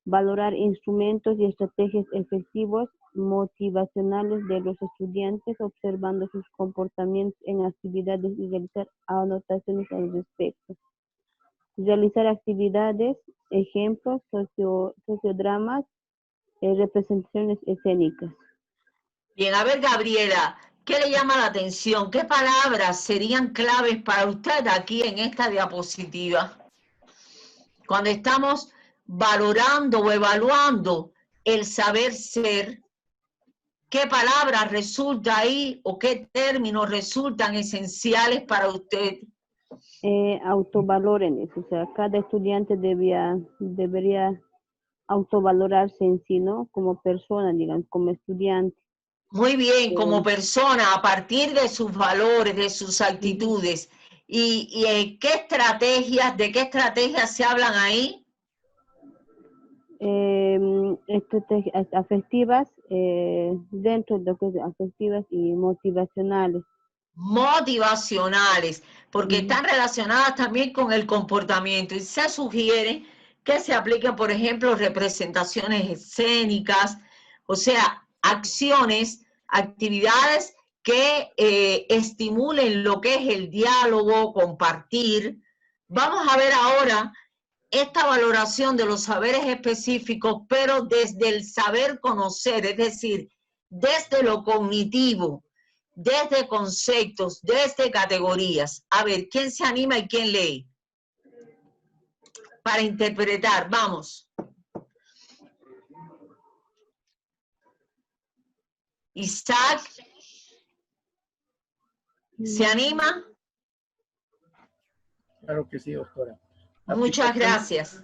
Valorar instrumentos y estrategias efectivos, motivacionales de los estudiantes, observando sus comportamientos en actividades y realizar anotaciones al respecto. Realizar actividades, ejemplos, sociodramas, representaciones escénicas. Bien, a ver, Gabriela, ¿qué le llama la atención? ¿Qué palabras serían claves para usted aquí en esta diapositiva? Cuando estamos valorando o evaluando el saber ser, ¿qué palabras resulta ahí o qué términos resultan esenciales para usted? Autovaloren, o sea, cada estudiante debería autovalorarse en sí, ¿no? Como persona, digamos, como estudiante. Muy bien, como persona, a partir de sus valores, de sus actitudes. ¿Y de qué estrategias se hablan ahí? Estrategias afectivas, dentro de lo que es afectivas y motivacionales. Motivacionales, porque están relacionadas también con el comportamiento y se sugiere que se apliquen, por ejemplo, representaciones escénicas, o sea, acciones, actividades que estimulen lo que es el diálogo, compartir. Vamos a ver ahora esta valoración de los saberes específicos, pero desde el saber conocer, es decir, desde lo cognitivo, desde conceptos, desde categorías. A ver, ¿quién se anima y quién lee? Para interpretar, vamos. Isaac, ¿se anima? Claro que sí, doctora. Muchas gracias.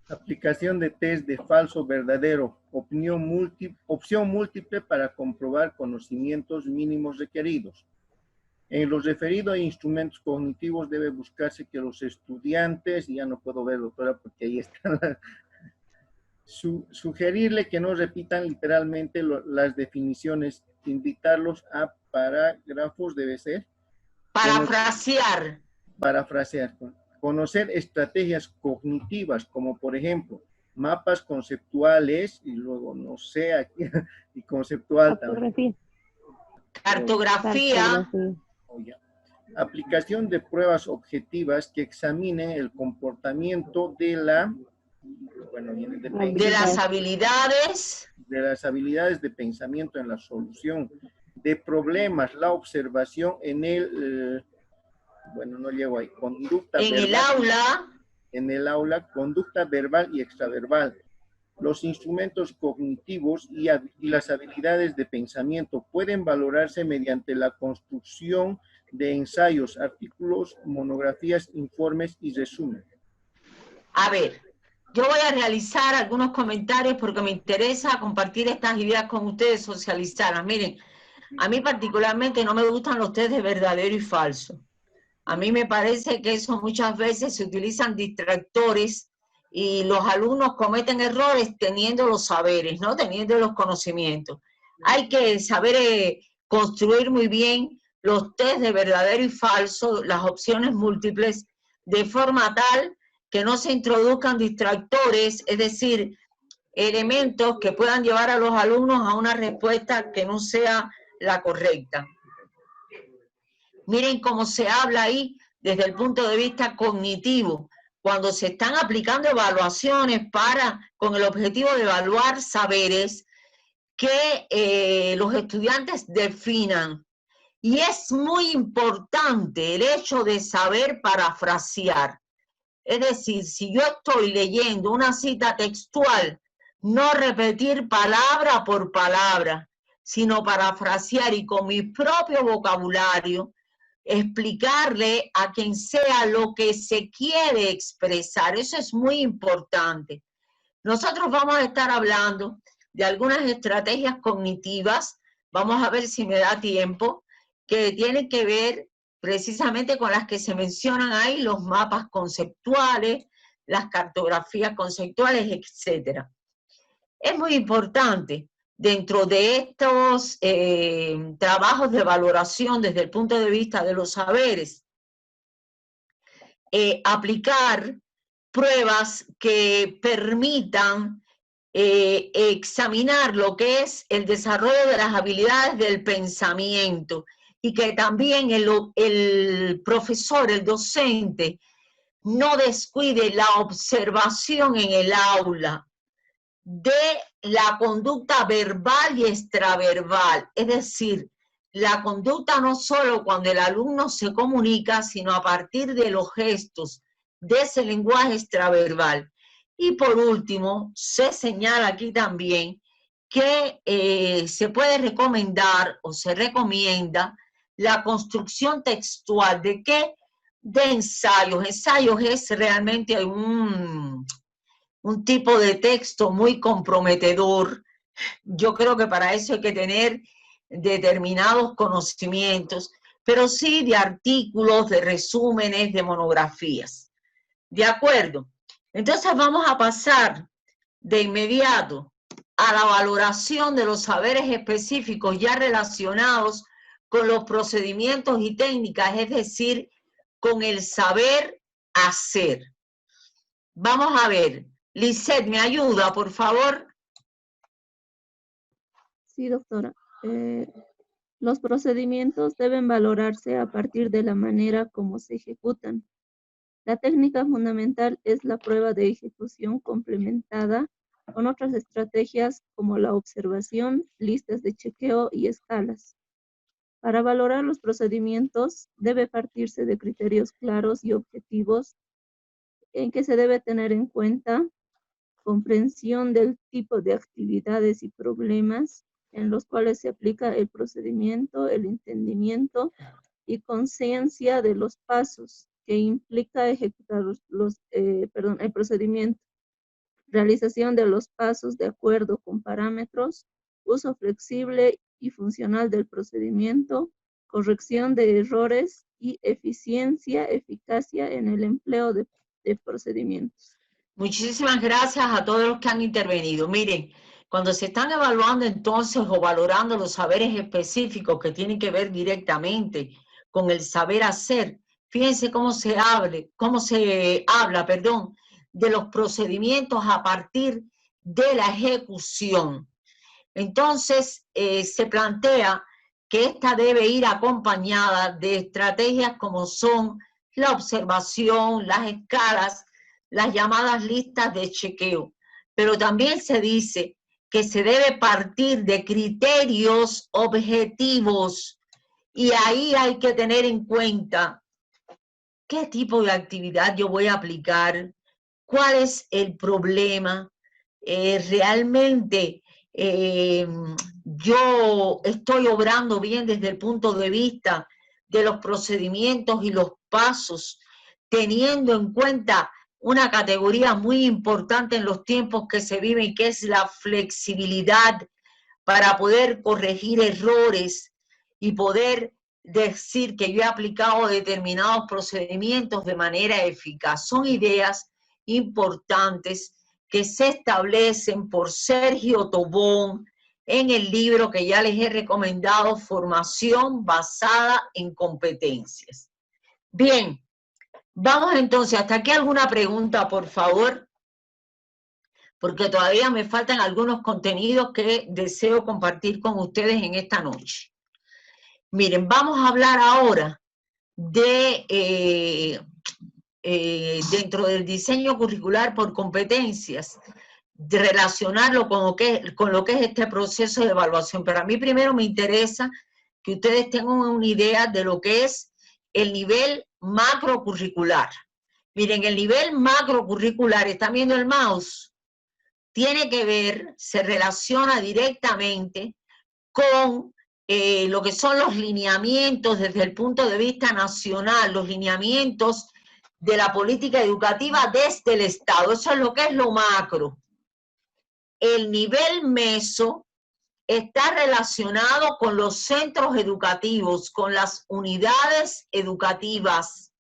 Aplicación de test de falso verdadero, opción múltiple para comprobar conocimientos mínimos requeridos. En lo referido a instrumentos cognitivos debe buscarse que los estudiantes, ya no puedo ver, doctora, porque ahí está, sugerirle que no repitan literalmente las definiciones, invitarlos a parágrafos, debe ser. Parafrasear. Parafrasear. Conocer estrategias cognitivas, como por ejemplo, mapas conceptuales, y luego, no sé, aquí, y conceptual también. Cartografía. Aplicación de pruebas objetivas que examinen el comportamiento de la, bueno, de las habilidades. De las habilidades de pensamiento en la solución de problemas, la observación en el, bueno, no llego ahí, conducta en verbal, el aula. En el aula, conducta verbal y extraverbal. Los instrumentos cognitivos y las habilidades de pensamiento pueden valorarse mediante la construcción de ensayos, artículos, monografías, informes y resumen. A ver, yo voy a realizar algunos comentarios porque me interesa compartir estas ideas con ustedes, socializarlas. Miren, a mí particularmente no me gustan los test de verdadero y falso. A mí me parece que eso muchas veces se utilizan distractores y los alumnos cometen errores teniendo los saberes, ¿no? Teniendo los conocimientos. Hay que saber construir muy bien los test de verdadero y falso, las opciones múltiples, de forma tal que no se introduzcan distractores, es decir, elementos que puedan llevar a los alumnos a una respuesta que no sea la correcta. Miren cómo se habla ahí desde el punto de vista cognitivo, cuando se están aplicando evaluaciones con el objetivo de evaluar saberes que los estudiantes definan. Y es muy importante el hecho de saber parafrasear. Es decir, si yo estoy leyendo una cita textual, no repetir palabra por palabra, sino parafrasear y con mi propio vocabulario explicarle a quien sea lo que se quiere expresar. Eso es muy importante. Nosotros vamos a estar hablando de algunas estrategias cognitivas, vamos a ver si me da tiempo, que tienen que ver precisamente con las que se mencionan ahí, los mapas conceptuales, las cartografías conceptuales, etc. Es muy importante dentro de estos trabajos de valoración desde el punto de vista de los saberes, aplicar pruebas que permitan examinar lo que es el desarrollo de las habilidades del pensamiento y que también el profesor, el docente, no descuide la observación en el aula de la conducta verbal y extraverbal, es decir, la conducta no solo cuando el alumno se comunica, sino a partir de los gestos, de ese lenguaje extraverbal. Y por último, se señala aquí también que se puede recomendar o se recomienda la construcción textual. ¿De qué? De ensayos. Ensayos es realmente un tipo de texto muy comprometedor. Yo creo que para eso hay que tener determinados conocimientos, pero sí de artículos, de resúmenes, de monografías. ¿De acuerdo? Entonces vamos a pasar de inmediato a la valoración de los saberes específicos ya relacionados con los procedimientos y técnicas, es decir, con el saber hacer. Vamos a ver. Lisette, ¿me ayuda, por favor? Sí, doctora. Los procedimientos deben valorarse a partir de la manera como se ejecutan. La técnica fundamental es la prueba de ejecución complementada con otras estrategias como la observación, listas de chequeo y escalas. Para valorar los procedimientos debe partirse de criterios claros y objetivos en que se debe tener en cuenta comprensión del tipo de actividades y problemas en los cuales se aplica el procedimiento, el entendimiento y conciencia de los pasos que implica ejecutar el procedimiento, realización de los pasos de acuerdo con parámetros, uso flexible y funcional del procedimiento, corrección de errores y eficacia en el empleo de procedimientos. Muchísimas gracias a todos los que han intervenido. Miren, cuando se están evaluando entonces o valorando los saberes específicos que tienen que ver directamente con el saber hacer, fíjense cómo se habla, de los procedimientos a partir de la ejecución. Entonces, se plantea que esta debe ir acompañada de estrategias como son la observación, las escalas, las llamadas listas de chequeo. Pero también se dice que se debe partir de criterios objetivos y ahí hay que tener en cuenta qué tipo de actividad yo voy a aplicar, cuál es el problema, realmente yo estoy obrando bien desde el punto de vista de los procedimientos y los pasos, teniendo en cuenta una categoría muy importante en los tiempos que se viven, que es la flexibilidad para poder corregir errores y poder decir que yo he aplicado determinados procedimientos de manera eficaz. Son ideas importantes que se establecen por Sergio Tobón en el libro que ya les he recomendado, Formación basada en competencias. Bien, vamos entonces, ¿hasta aquí alguna pregunta, por favor? Porque todavía me faltan algunos contenidos que deseo compartir con ustedes en esta noche. Miren, vamos a hablar ahora de, dentro del diseño curricular por competencias, de relacionarlo con lo que es este proceso de evaluación. Pero a mí primero me interesa que ustedes tengan una idea de lo que es el nivel macrocurricular. Miren, el nivel macrocurricular, ¿están viendo el mouse? Tiene que ver, se relaciona directamente con lo que son los lineamientos desde el punto de vista nacional, los lineamientos de la política educativa desde el Estado. Eso es lo que es lo macro. El nivel meso está relacionado con los centros educativos, con las unidades educativas.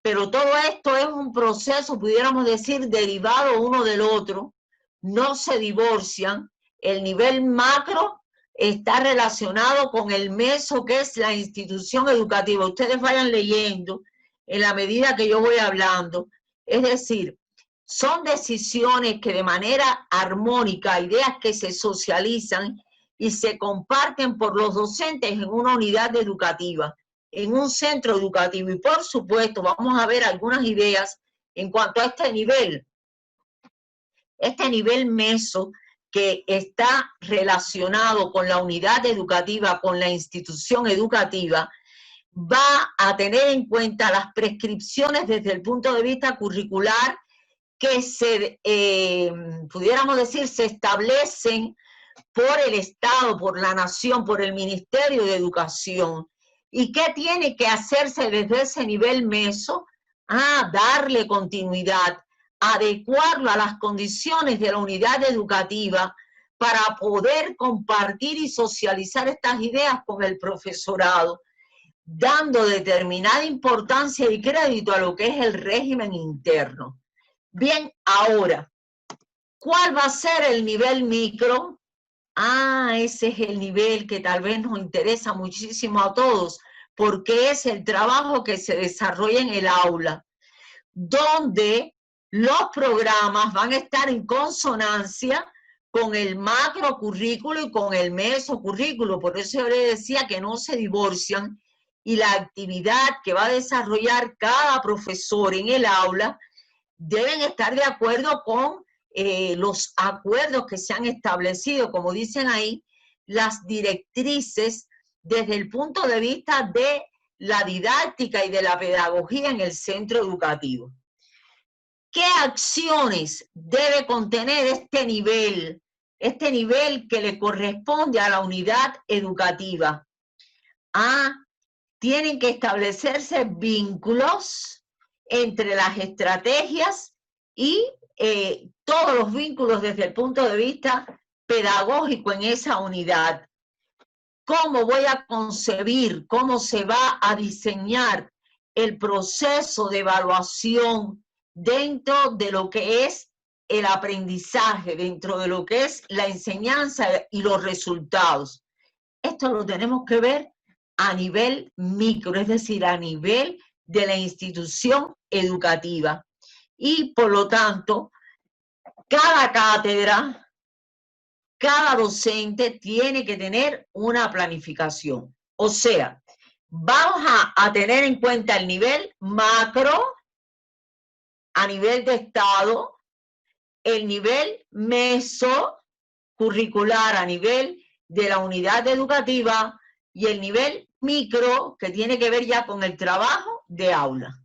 Pero todo esto es un proceso, pudiéramos decir, derivado uno del otro. No se divorcian. El nivel macro está relacionado con el meso, que es la institución educativa. Ustedes vayan leyendo en la medida que yo voy hablando. Es decir, son decisiones que de manera armónica, ideas que se socializan y se comparten por los docentes en una unidad educativa, en un centro educativo. Y por supuesto, vamos a ver algunas ideas en cuanto a este nivel meso, que está relacionado con la unidad educativa, con la institución educativa, va a tener en cuenta las prescripciones desde el punto de vista curricular que se, pudiéramos decir, se establecen por el Estado, por la Nación, por el Ministerio de Educación. ¿Y qué tiene que hacerse desde ese nivel meso? Darle continuidad, adecuarlo a las condiciones de la unidad educativa para poder compartir y socializar estas ideas con el profesorado, dando determinada importancia y crédito a lo que es el régimen interno. Bien, ahora, ¿cuál va a ser el nivel micro? Ese es el nivel que tal vez nos interesa muchísimo a todos, porque es el trabajo que se desarrolla en el aula, donde los programas van a estar en consonancia con el macrocurrículo y con el mesocurrículo. Por eso yo le decía que no se divorcian, y la actividad que va a desarrollar cada profesor en el aula deben estar de acuerdo con los acuerdos que se han establecido, como dicen ahí, las directrices desde el punto de vista de la didáctica y de la pedagogía en el centro educativo. ¿Qué acciones debe contener este nivel que le corresponde a la unidad educativa? Tienen que establecerse vínculos entre las estrategias y todos los vínculos desde el punto de vista pedagógico en esa unidad. ¿Cómo voy a concebir, cómo se va a diseñar el proceso de evaluación dentro de lo que es el aprendizaje, dentro de lo que es la enseñanza y los resultados? Esto lo tenemos que ver a nivel micro, es decir, a nivel de la institución educativa. Y por lo tanto, cada cátedra, cada docente tiene que tener una planificación. O sea, vamos a tener en cuenta el nivel macro a nivel de Estado, el nivel mesocurricular a nivel de la unidad educativa y el nivel micro que tiene que ver ya con el trabajo de aula.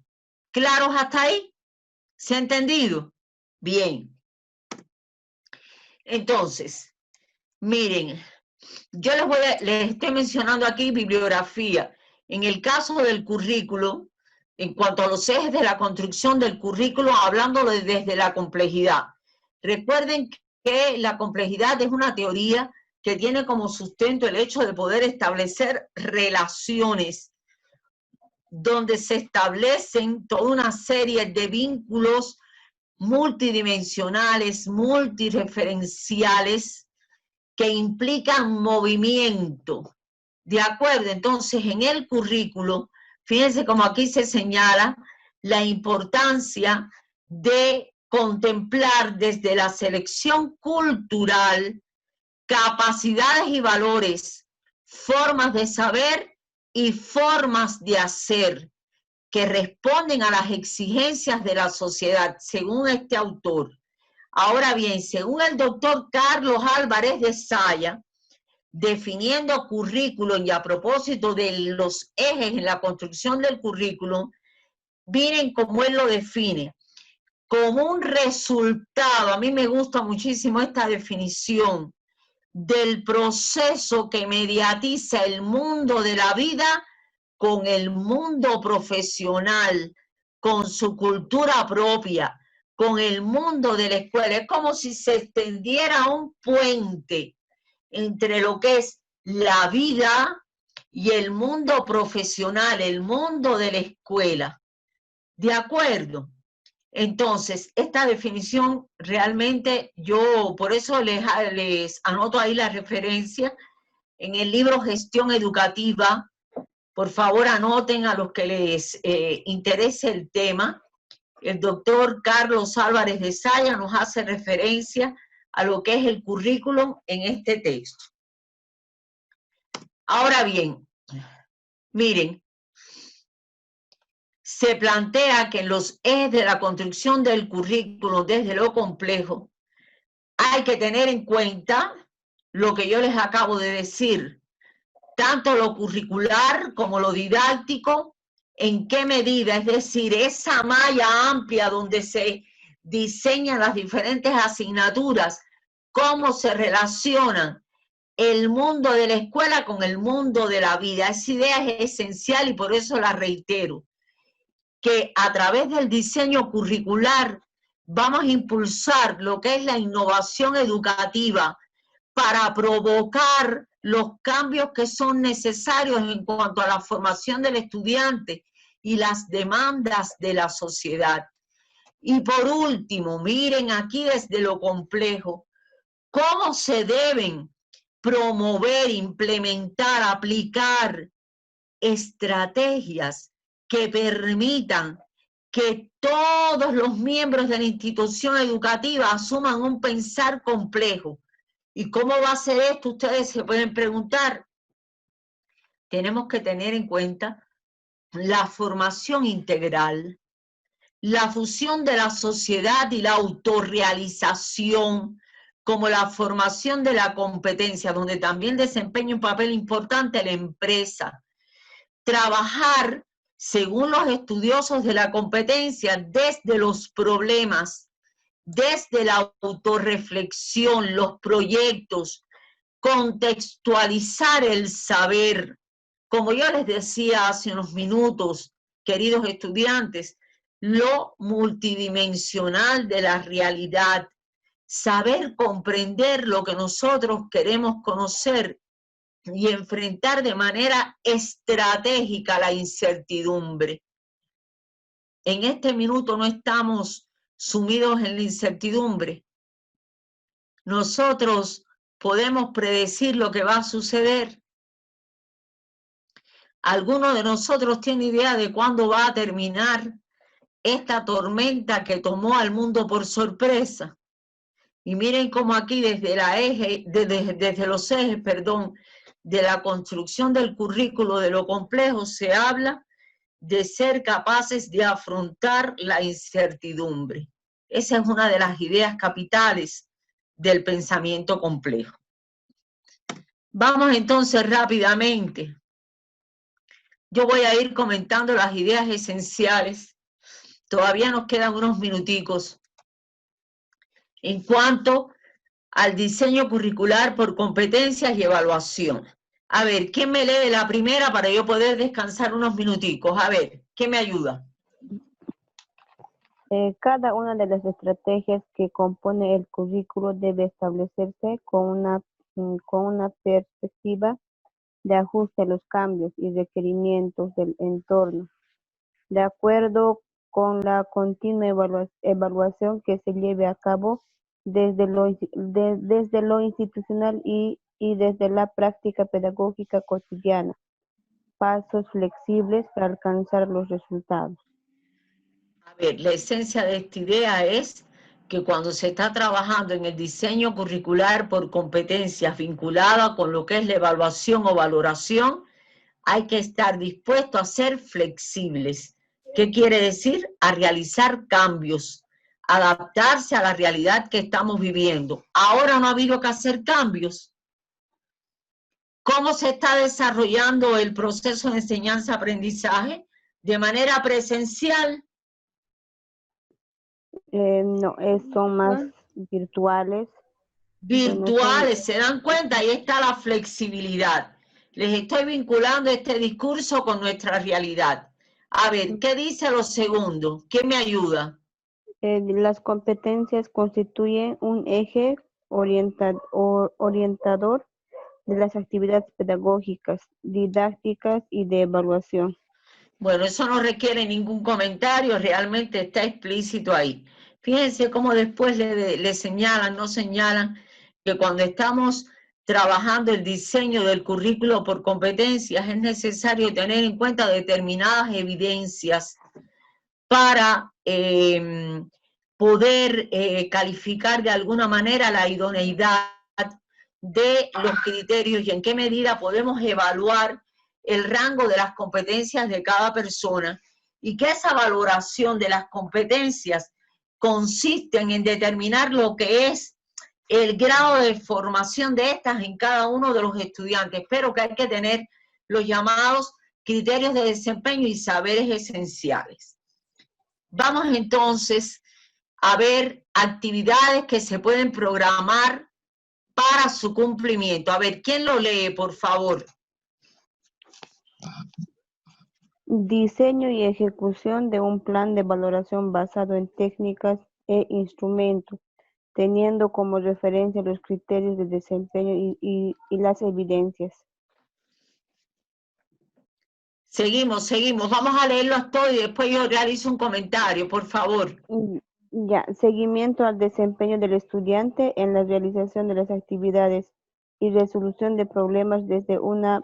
¿Claros hasta ahí? ¿Se ha entendido? Bien. Entonces, miren, yo les estoy mencionando aquí bibliografía. En el caso del currículo, en cuanto a los ejes de la construcción del currículo, hablándolo desde la complejidad. Recuerden que la complejidad es una teoría que tiene como sustento el hecho de poder establecer relaciones donde se establecen toda una serie de vínculos multidimensionales, multireferenciales, que implican movimiento. ¿De acuerdo? Entonces, en el currículo, fíjense como aquí se señala la importancia de contemplar desde la selección cultural capacidades y valores, formas de saber y formas de hacer que responden a las exigencias de la sociedad, según este autor. Ahora bien, según el doctor Carlos Álvarez de Saya, definiendo currículum y a propósito de los ejes en la construcción del currículum, miren cómo él lo define. Como un resultado, a mí me gusta muchísimo esta definición, del proceso que mediatiza el mundo de la vida con el mundo profesional, con su cultura propia, con el mundo de la escuela. Es como si se extendiera un puente entre lo que es la vida y el mundo profesional, el mundo de la escuela. ¿De acuerdo? Entonces, esta definición realmente yo, por eso les anoto ahí la referencia en el libro Gestión Educativa. Por favor, anoten a los que les interese el tema. El doctor Carlos Álvarez de Saya nos hace referencia a lo que es el currículum en este texto. Ahora bien, miren, se plantea que en los ejes de la construcción del currículum desde lo complejo hay que tener en cuenta lo que yo les acabo de decir, tanto lo curricular como lo didáctico, en qué medida, es decir, esa malla amplia donde se diseñan las diferentes asignaturas, cómo se relacionan el mundo de la escuela con el mundo de la vida. Esa idea es esencial y por eso la reitero, que a través del diseño curricular vamos a impulsar lo que es la innovación educativa para provocar los cambios que son necesarios en cuanto a la formación del estudiante y las demandas de la sociedad. Y por último, miren aquí desde lo complejo, cómo se deben promover, implementar, aplicar estrategias que permitan que todos los miembros de la institución educativa asuman un pensar complejo. ¿Y cómo va a ser esto? Ustedes se pueden preguntar. Tenemos que tener en cuenta la formación integral, la fusión de la sociedad y la autorrealización, como la formación de la competencia, donde también desempeña un papel importante la empresa. Trabajar, según los estudiosos de la competencia, desde los problemas, desde la autorreflexión, los proyectos, contextualizar el saber. Como yo les decía hace unos minutos, queridos estudiantes, lo multidimensional de la realidad, saber comprender lo que nosotros queremos conocer y enfrentar de manera estratégica la incertidumbre. En este minuto no estamos sumidos en la incertidumbre. Nosotros podemos predecir lo que va a suceder. ¿Alguno de nosotros tiene idea de cuándo va a terminar esta tormenta que tomó al mundo por sorpresa? Y miren cómo aquí desde los ejes, de la construcción del currículo de lo complejo se habla de ser capaces de afrontar la incertidumbre. Esa es una de las ideas capitales del pensamiento complejo. Vamos entonces rápidamente. Yo voy a ir comentando las ideas esenciales. Todavía nos quedan unos minuticos. En cuanto al diseño curricular por competencias y evaluación. A ver, ¿quién me lee la primera para yo poder descansar unos minuticos? A ver, ¿quién me ayuda? Cada una de las estrategias que compone el currículo debe establecerse con una perspectiva de ajuste a los cambios y requerimientos del entorno, de acuerdo con la continua evaluación que se lleve a cabo desde lo institucional y desde la práctica pedagógica cotidiana. Pasos flexibles para alcanzar los resultados. A ver, la esencia de esta idea es que cuando se está trabajando en el diseño curricular por competencias vinculadas con lo que es la evaluación o valoración, hay que estar dispuesto a ser flexibles. ¿Qué quiere decir? A realizar cambios, adaptarse a la realidad que estamos viviendo. Ahora no ha habido que hacer cambios. ¿Cómo se está desarrollando el proceso de enseñanza-aprendizaje? De manera presencial. No, son más virtuales. Virtuales, ¿se dan cuenta? Ahí está la flexibilidad. Les estoy vinculando este discurso con nuestra realidad. A ver, ¿qué dice lo segundo? ¿Qué me ayuda? Las competencias constituyen un eje orientador de las actividades pedagógicas, didácticas y de evaluación. Bueno, eso no requiere ningún comentario, realmente está explícito ahí. Fíjense cómo después le señalan, no señalan, que cuando estamos trabajando el diseño del currículo por competencias es necesario tener en cuenta determinadas evidencias para poder calificar de alguna manera la idoneidad de los criterios y en qué medida podemos evaluar el rango de las competencias de cada persona y que esa valoración de las competencias consiste en determinar lo que es el grado de formación de estas en cada uno de los estudiantes, pero que hay que tener los llamados criterios de desempeño y saberes esenciales. Vamos entonces a ver actividades que se pueden programar para su cumplimiento. A ver, ¿quién lo lee, por favor? Diseño y ejecución de un plan de valoración basado en técnicas e instrumentos, teniendo como referencia los criterios de desempeño y las evidencias. Seguimos. Vamos a leerlos todos y después yo realizo un comentario, por favor. Ya, seguimiento al desempeño del estudiante en la realización de las actividades y resolución de problemas desde una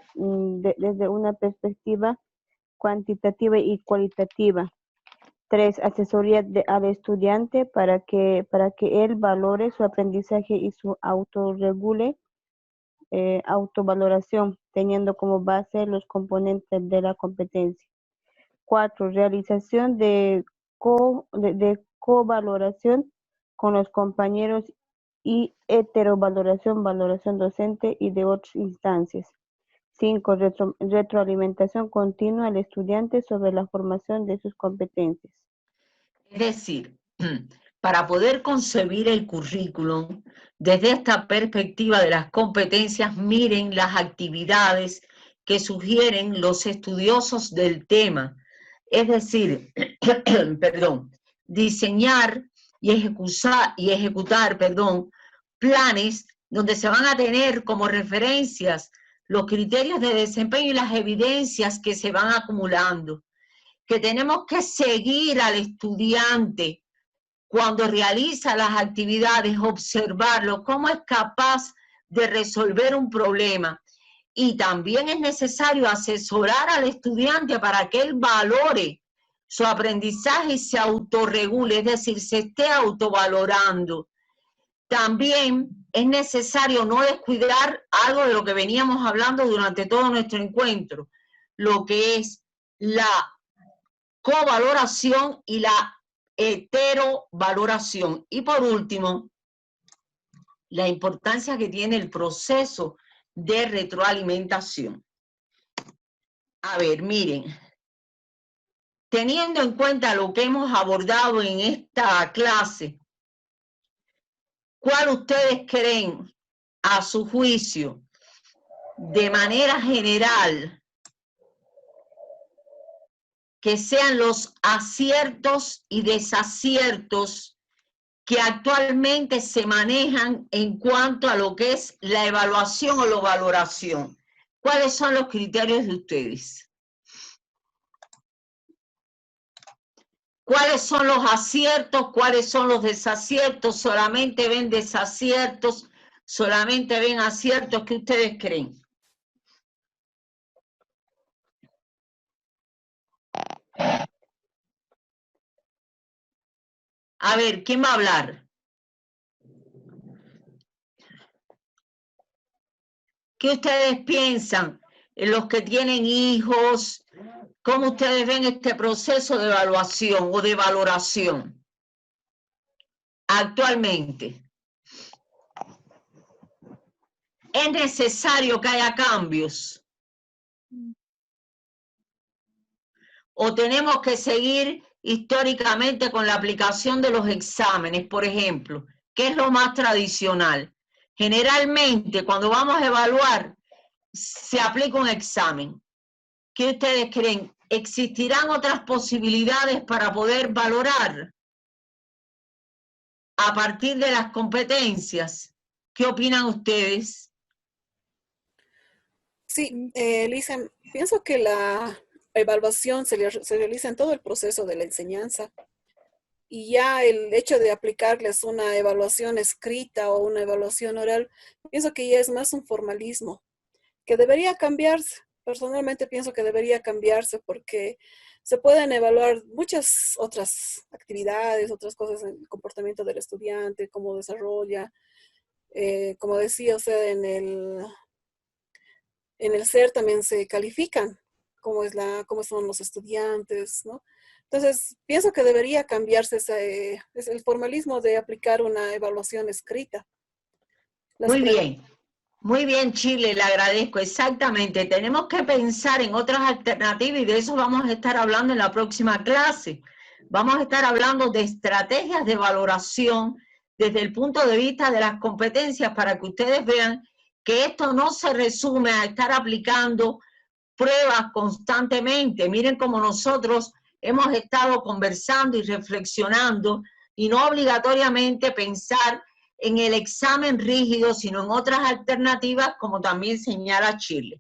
perspectiva cuantitativa y cualitativa. 3. Asesoría al estudiante para que él valore su aprendizaje y su autorregule, autovaloración, teniendo como base los componentes de la competencia. 4. Realización de covaloración con los compañeros y heterovaloración, valoración docente y de otras instancias. 5. Retroalimentación continua al estudiante sobre la formación de sus competencias. Es decir, para poder concebir el currículum desde esta perspectiva de las competencias, miren las actividades que sugieren los estudiosos del tema. Es decir, diseñar y ejecutar, planes donde se van a tener como referencias los criterios de desempeño y las evidencias que se van acumulando, que tenemos que seguir al estudiante cuando realiza las actividades, observarlo, cómo es capaz de resolver un problema. Y también es necesario asesorar al estudiante para que él valore su aprendizaje y se autorregule, es decir, se esté autovalorando. También es necesario no descuidar algo de lo que veníamos hablando durante todo nuestro encuentro, lo que es la covaloración y la heterovaloración. Y por último, la importancia que tiene el proceso de retroalimentación. A ver, miren, teniendo en cuenta lo que hemos abordado en esta clase, ¿cuál ustedes creen, a su juicio, de manera general, que sean los aciertos y desaciertos que actualmente se manejan en cuanto a lo que es la evaluación o la valoración. ¿Cuáles son los criterios de ustedes? ¿Cuáles son los aciertos? ¿Cuáles son los desaciertos? ¿Solamente ven desaciertos? ¿Solamente ven aciertos? ¿Qué ustedes creen? A ver, ¿quién va a hablar? ¿Qué ustedes piensan? Los que tienen hijos, ¿cómo ustedes ven este proceso de evaluación o de valoración actualmente? ¿Es necesario que haya cambios? ¿O tenemos que seguir históricamente con la aplicación de los exámenes, por ejemplo? ¿Qué es lo más tradicional? Generalmente, cuando vamos a evaluar, se aplica un examen. ¿Qué ustedes creen? ¿Existirán otras posibilidades para poder valorar a partir de las competencias? ¿Qué opinan ustedes? Sí, Lisa, pienso que la evaluación se realiza en todo el proceso de la enseñanza y ya el hecho de aplicarles una evaluación escrita o una evaluación oral, pienso que ya es más un formalismo que debería cambiarse. Personalmente pienso que debería cambiarse porque se pueden evaluar muchas otras actividades, otras cosas en el comportamiento del estudiante, cómo desarrolla, como decía, o sea, en el SER también se califican cómo son los estudiantes, ¿no? Entonces, pienso que debería cambiarse es el formalismo de aplicar una evaluación escrita. Muy bien, Chile, le agradezco. Exactamente, tenemos que pensar en otras alternativas y de eso vamos a estar hablando en la próxima clase. Vamos a estar hablando de estrategias de valoración desde el punto de vista de las competencias para que ustedes vean que esto no se resume a estar aplicando pruebas constantemente. Miren cómo nosotros hemos estado conversando y reflexionando y no obligatoriamente pensar en el examen rígido, sino en otras alternativas, como también señala Chile.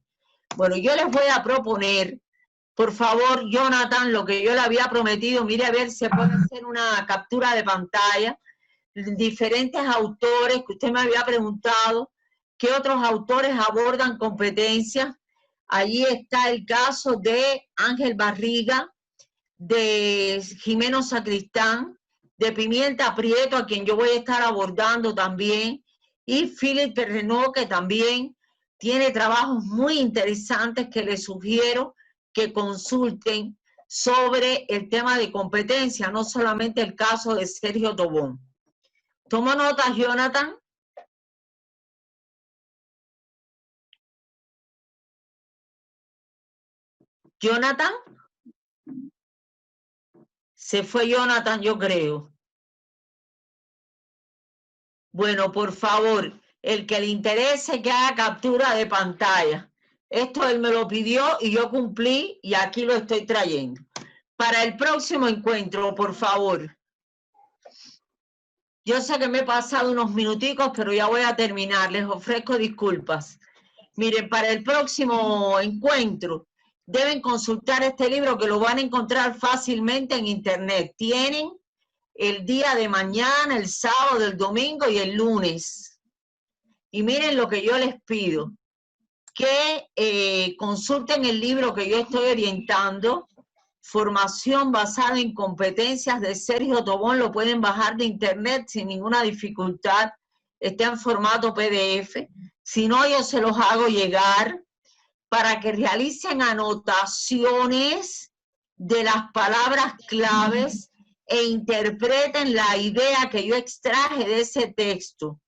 Bueno, yo les voy a proponer, por favor, Jonathan, lo que yo le había prometido, mire a ver si se puede hacer una captura de pantalla, diferentes autores que usted me había preguntado, qué otros autores abordan competencias. Allí está el caso de Ángel Barriga, de Jimeno Sacristán, de Pimienta Prieto, a quien yo voy a estar abordando también, y Philip Renaud, que también tiene trabajos muy interesantes que les sugiero que consulten sobre el tema de competencia, no solamente el caso de Sergio Tobón. ¿Toma notas, Jonathan? ¿Jonathan? Se fue Jonathan, yo creo. Bueno, por favor, el que le interese que haga captura de pantalla. Esto él me lo pidió y yo cumplí y aquí lo estoy trayendo. Para el próximo encuentro, por favor. Yo sé que me he pasado unos minuticos, pero ya voy a terminar. Les ofrezco disculpas. Miren, para el próximo encuentro deben consultar este libro que lo van a encontrar fácilmente en internet. Tienen el día de mañana, el sábado, el domingo y el lunes. Y miren lo que yo les pido, que consulten el libro que yo estoy orientando, Formación basada en competencias, de Sergio Tobón. Lo pueden bajar de internet sin ninguna dificultad, está en formato PDF. Si no, yo se los hago llegar para que realicen anotaciones de las palabras claves e interpreten la idea que yo extraje de ese texto.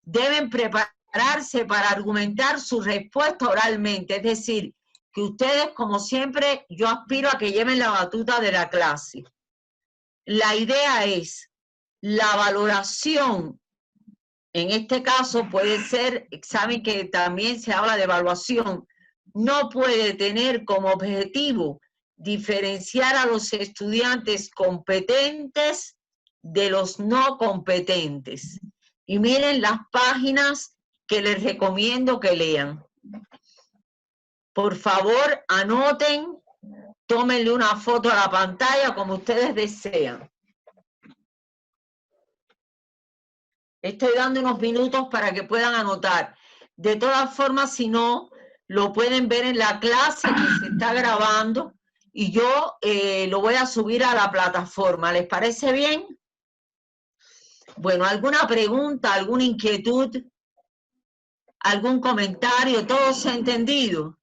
Deben prepararse para argumentar su respuesta oralmente, es decir, que ustedes, como siempre, yo aspiro a que lleven la batuta de la clase. La idea es la valoración En este caso puede ser, saben que también se habla de evaluación, no puede tener como objetivo diferenciar a los estudiantes competentes de los no competentes. Y miren las páginas que les recomiendo que lean. Por favor, anoten, tómenle una foto a la pantalla como ustedes desean. Estoy dando unos minutos para que puedan anotar. De todas formas, si no, lo pueden ver en la clase que se está grabando y yo lo voy a subir a la plataforma. ¿Les parece bien? Bueno, ¿alguna pregunta, alguna inquietud, algún comentario? ¿Todo se ha entendido?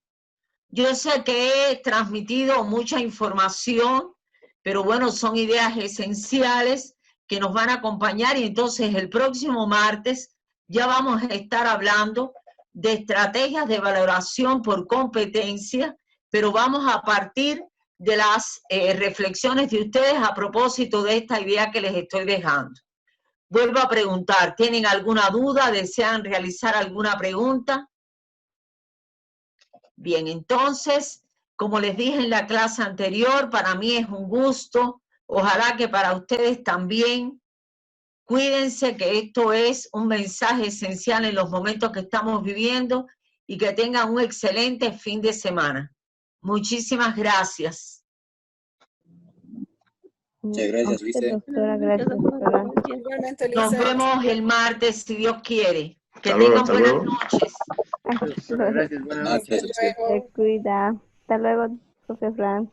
Yo sé que he transmitido mucha información, pero bueno, son ideas esenciales que nos van a acompañar y entonces el próximo martes ya vamos a estar hablando de estrategias de valoración por competencia, pero vamos a partir de las reflexiones de ustedes a propósito de esta idea que les estoy dejando. Vuelvo a preguntar, ¿tienen alguna duda? ¿Desean realizar alguna pregunta? Bien, entonces, como les dije en la clase anterior, para mí es un gusto, ojalá que para ustedes también. Cuídense, que esto es un mensaje esencial en los momentos que estamos viviendo y que tengan un excelente fin de semana. Muchísimas gracias. Muchas gracias, Lice. Doctora, gracias, doctora. Nos vemos el martes, si Dios quiere. Que Hasta luego, tengan hasta buenas luego. noches. Gracias, buenas noches. Se cuida. Hasta luego, profe Franz.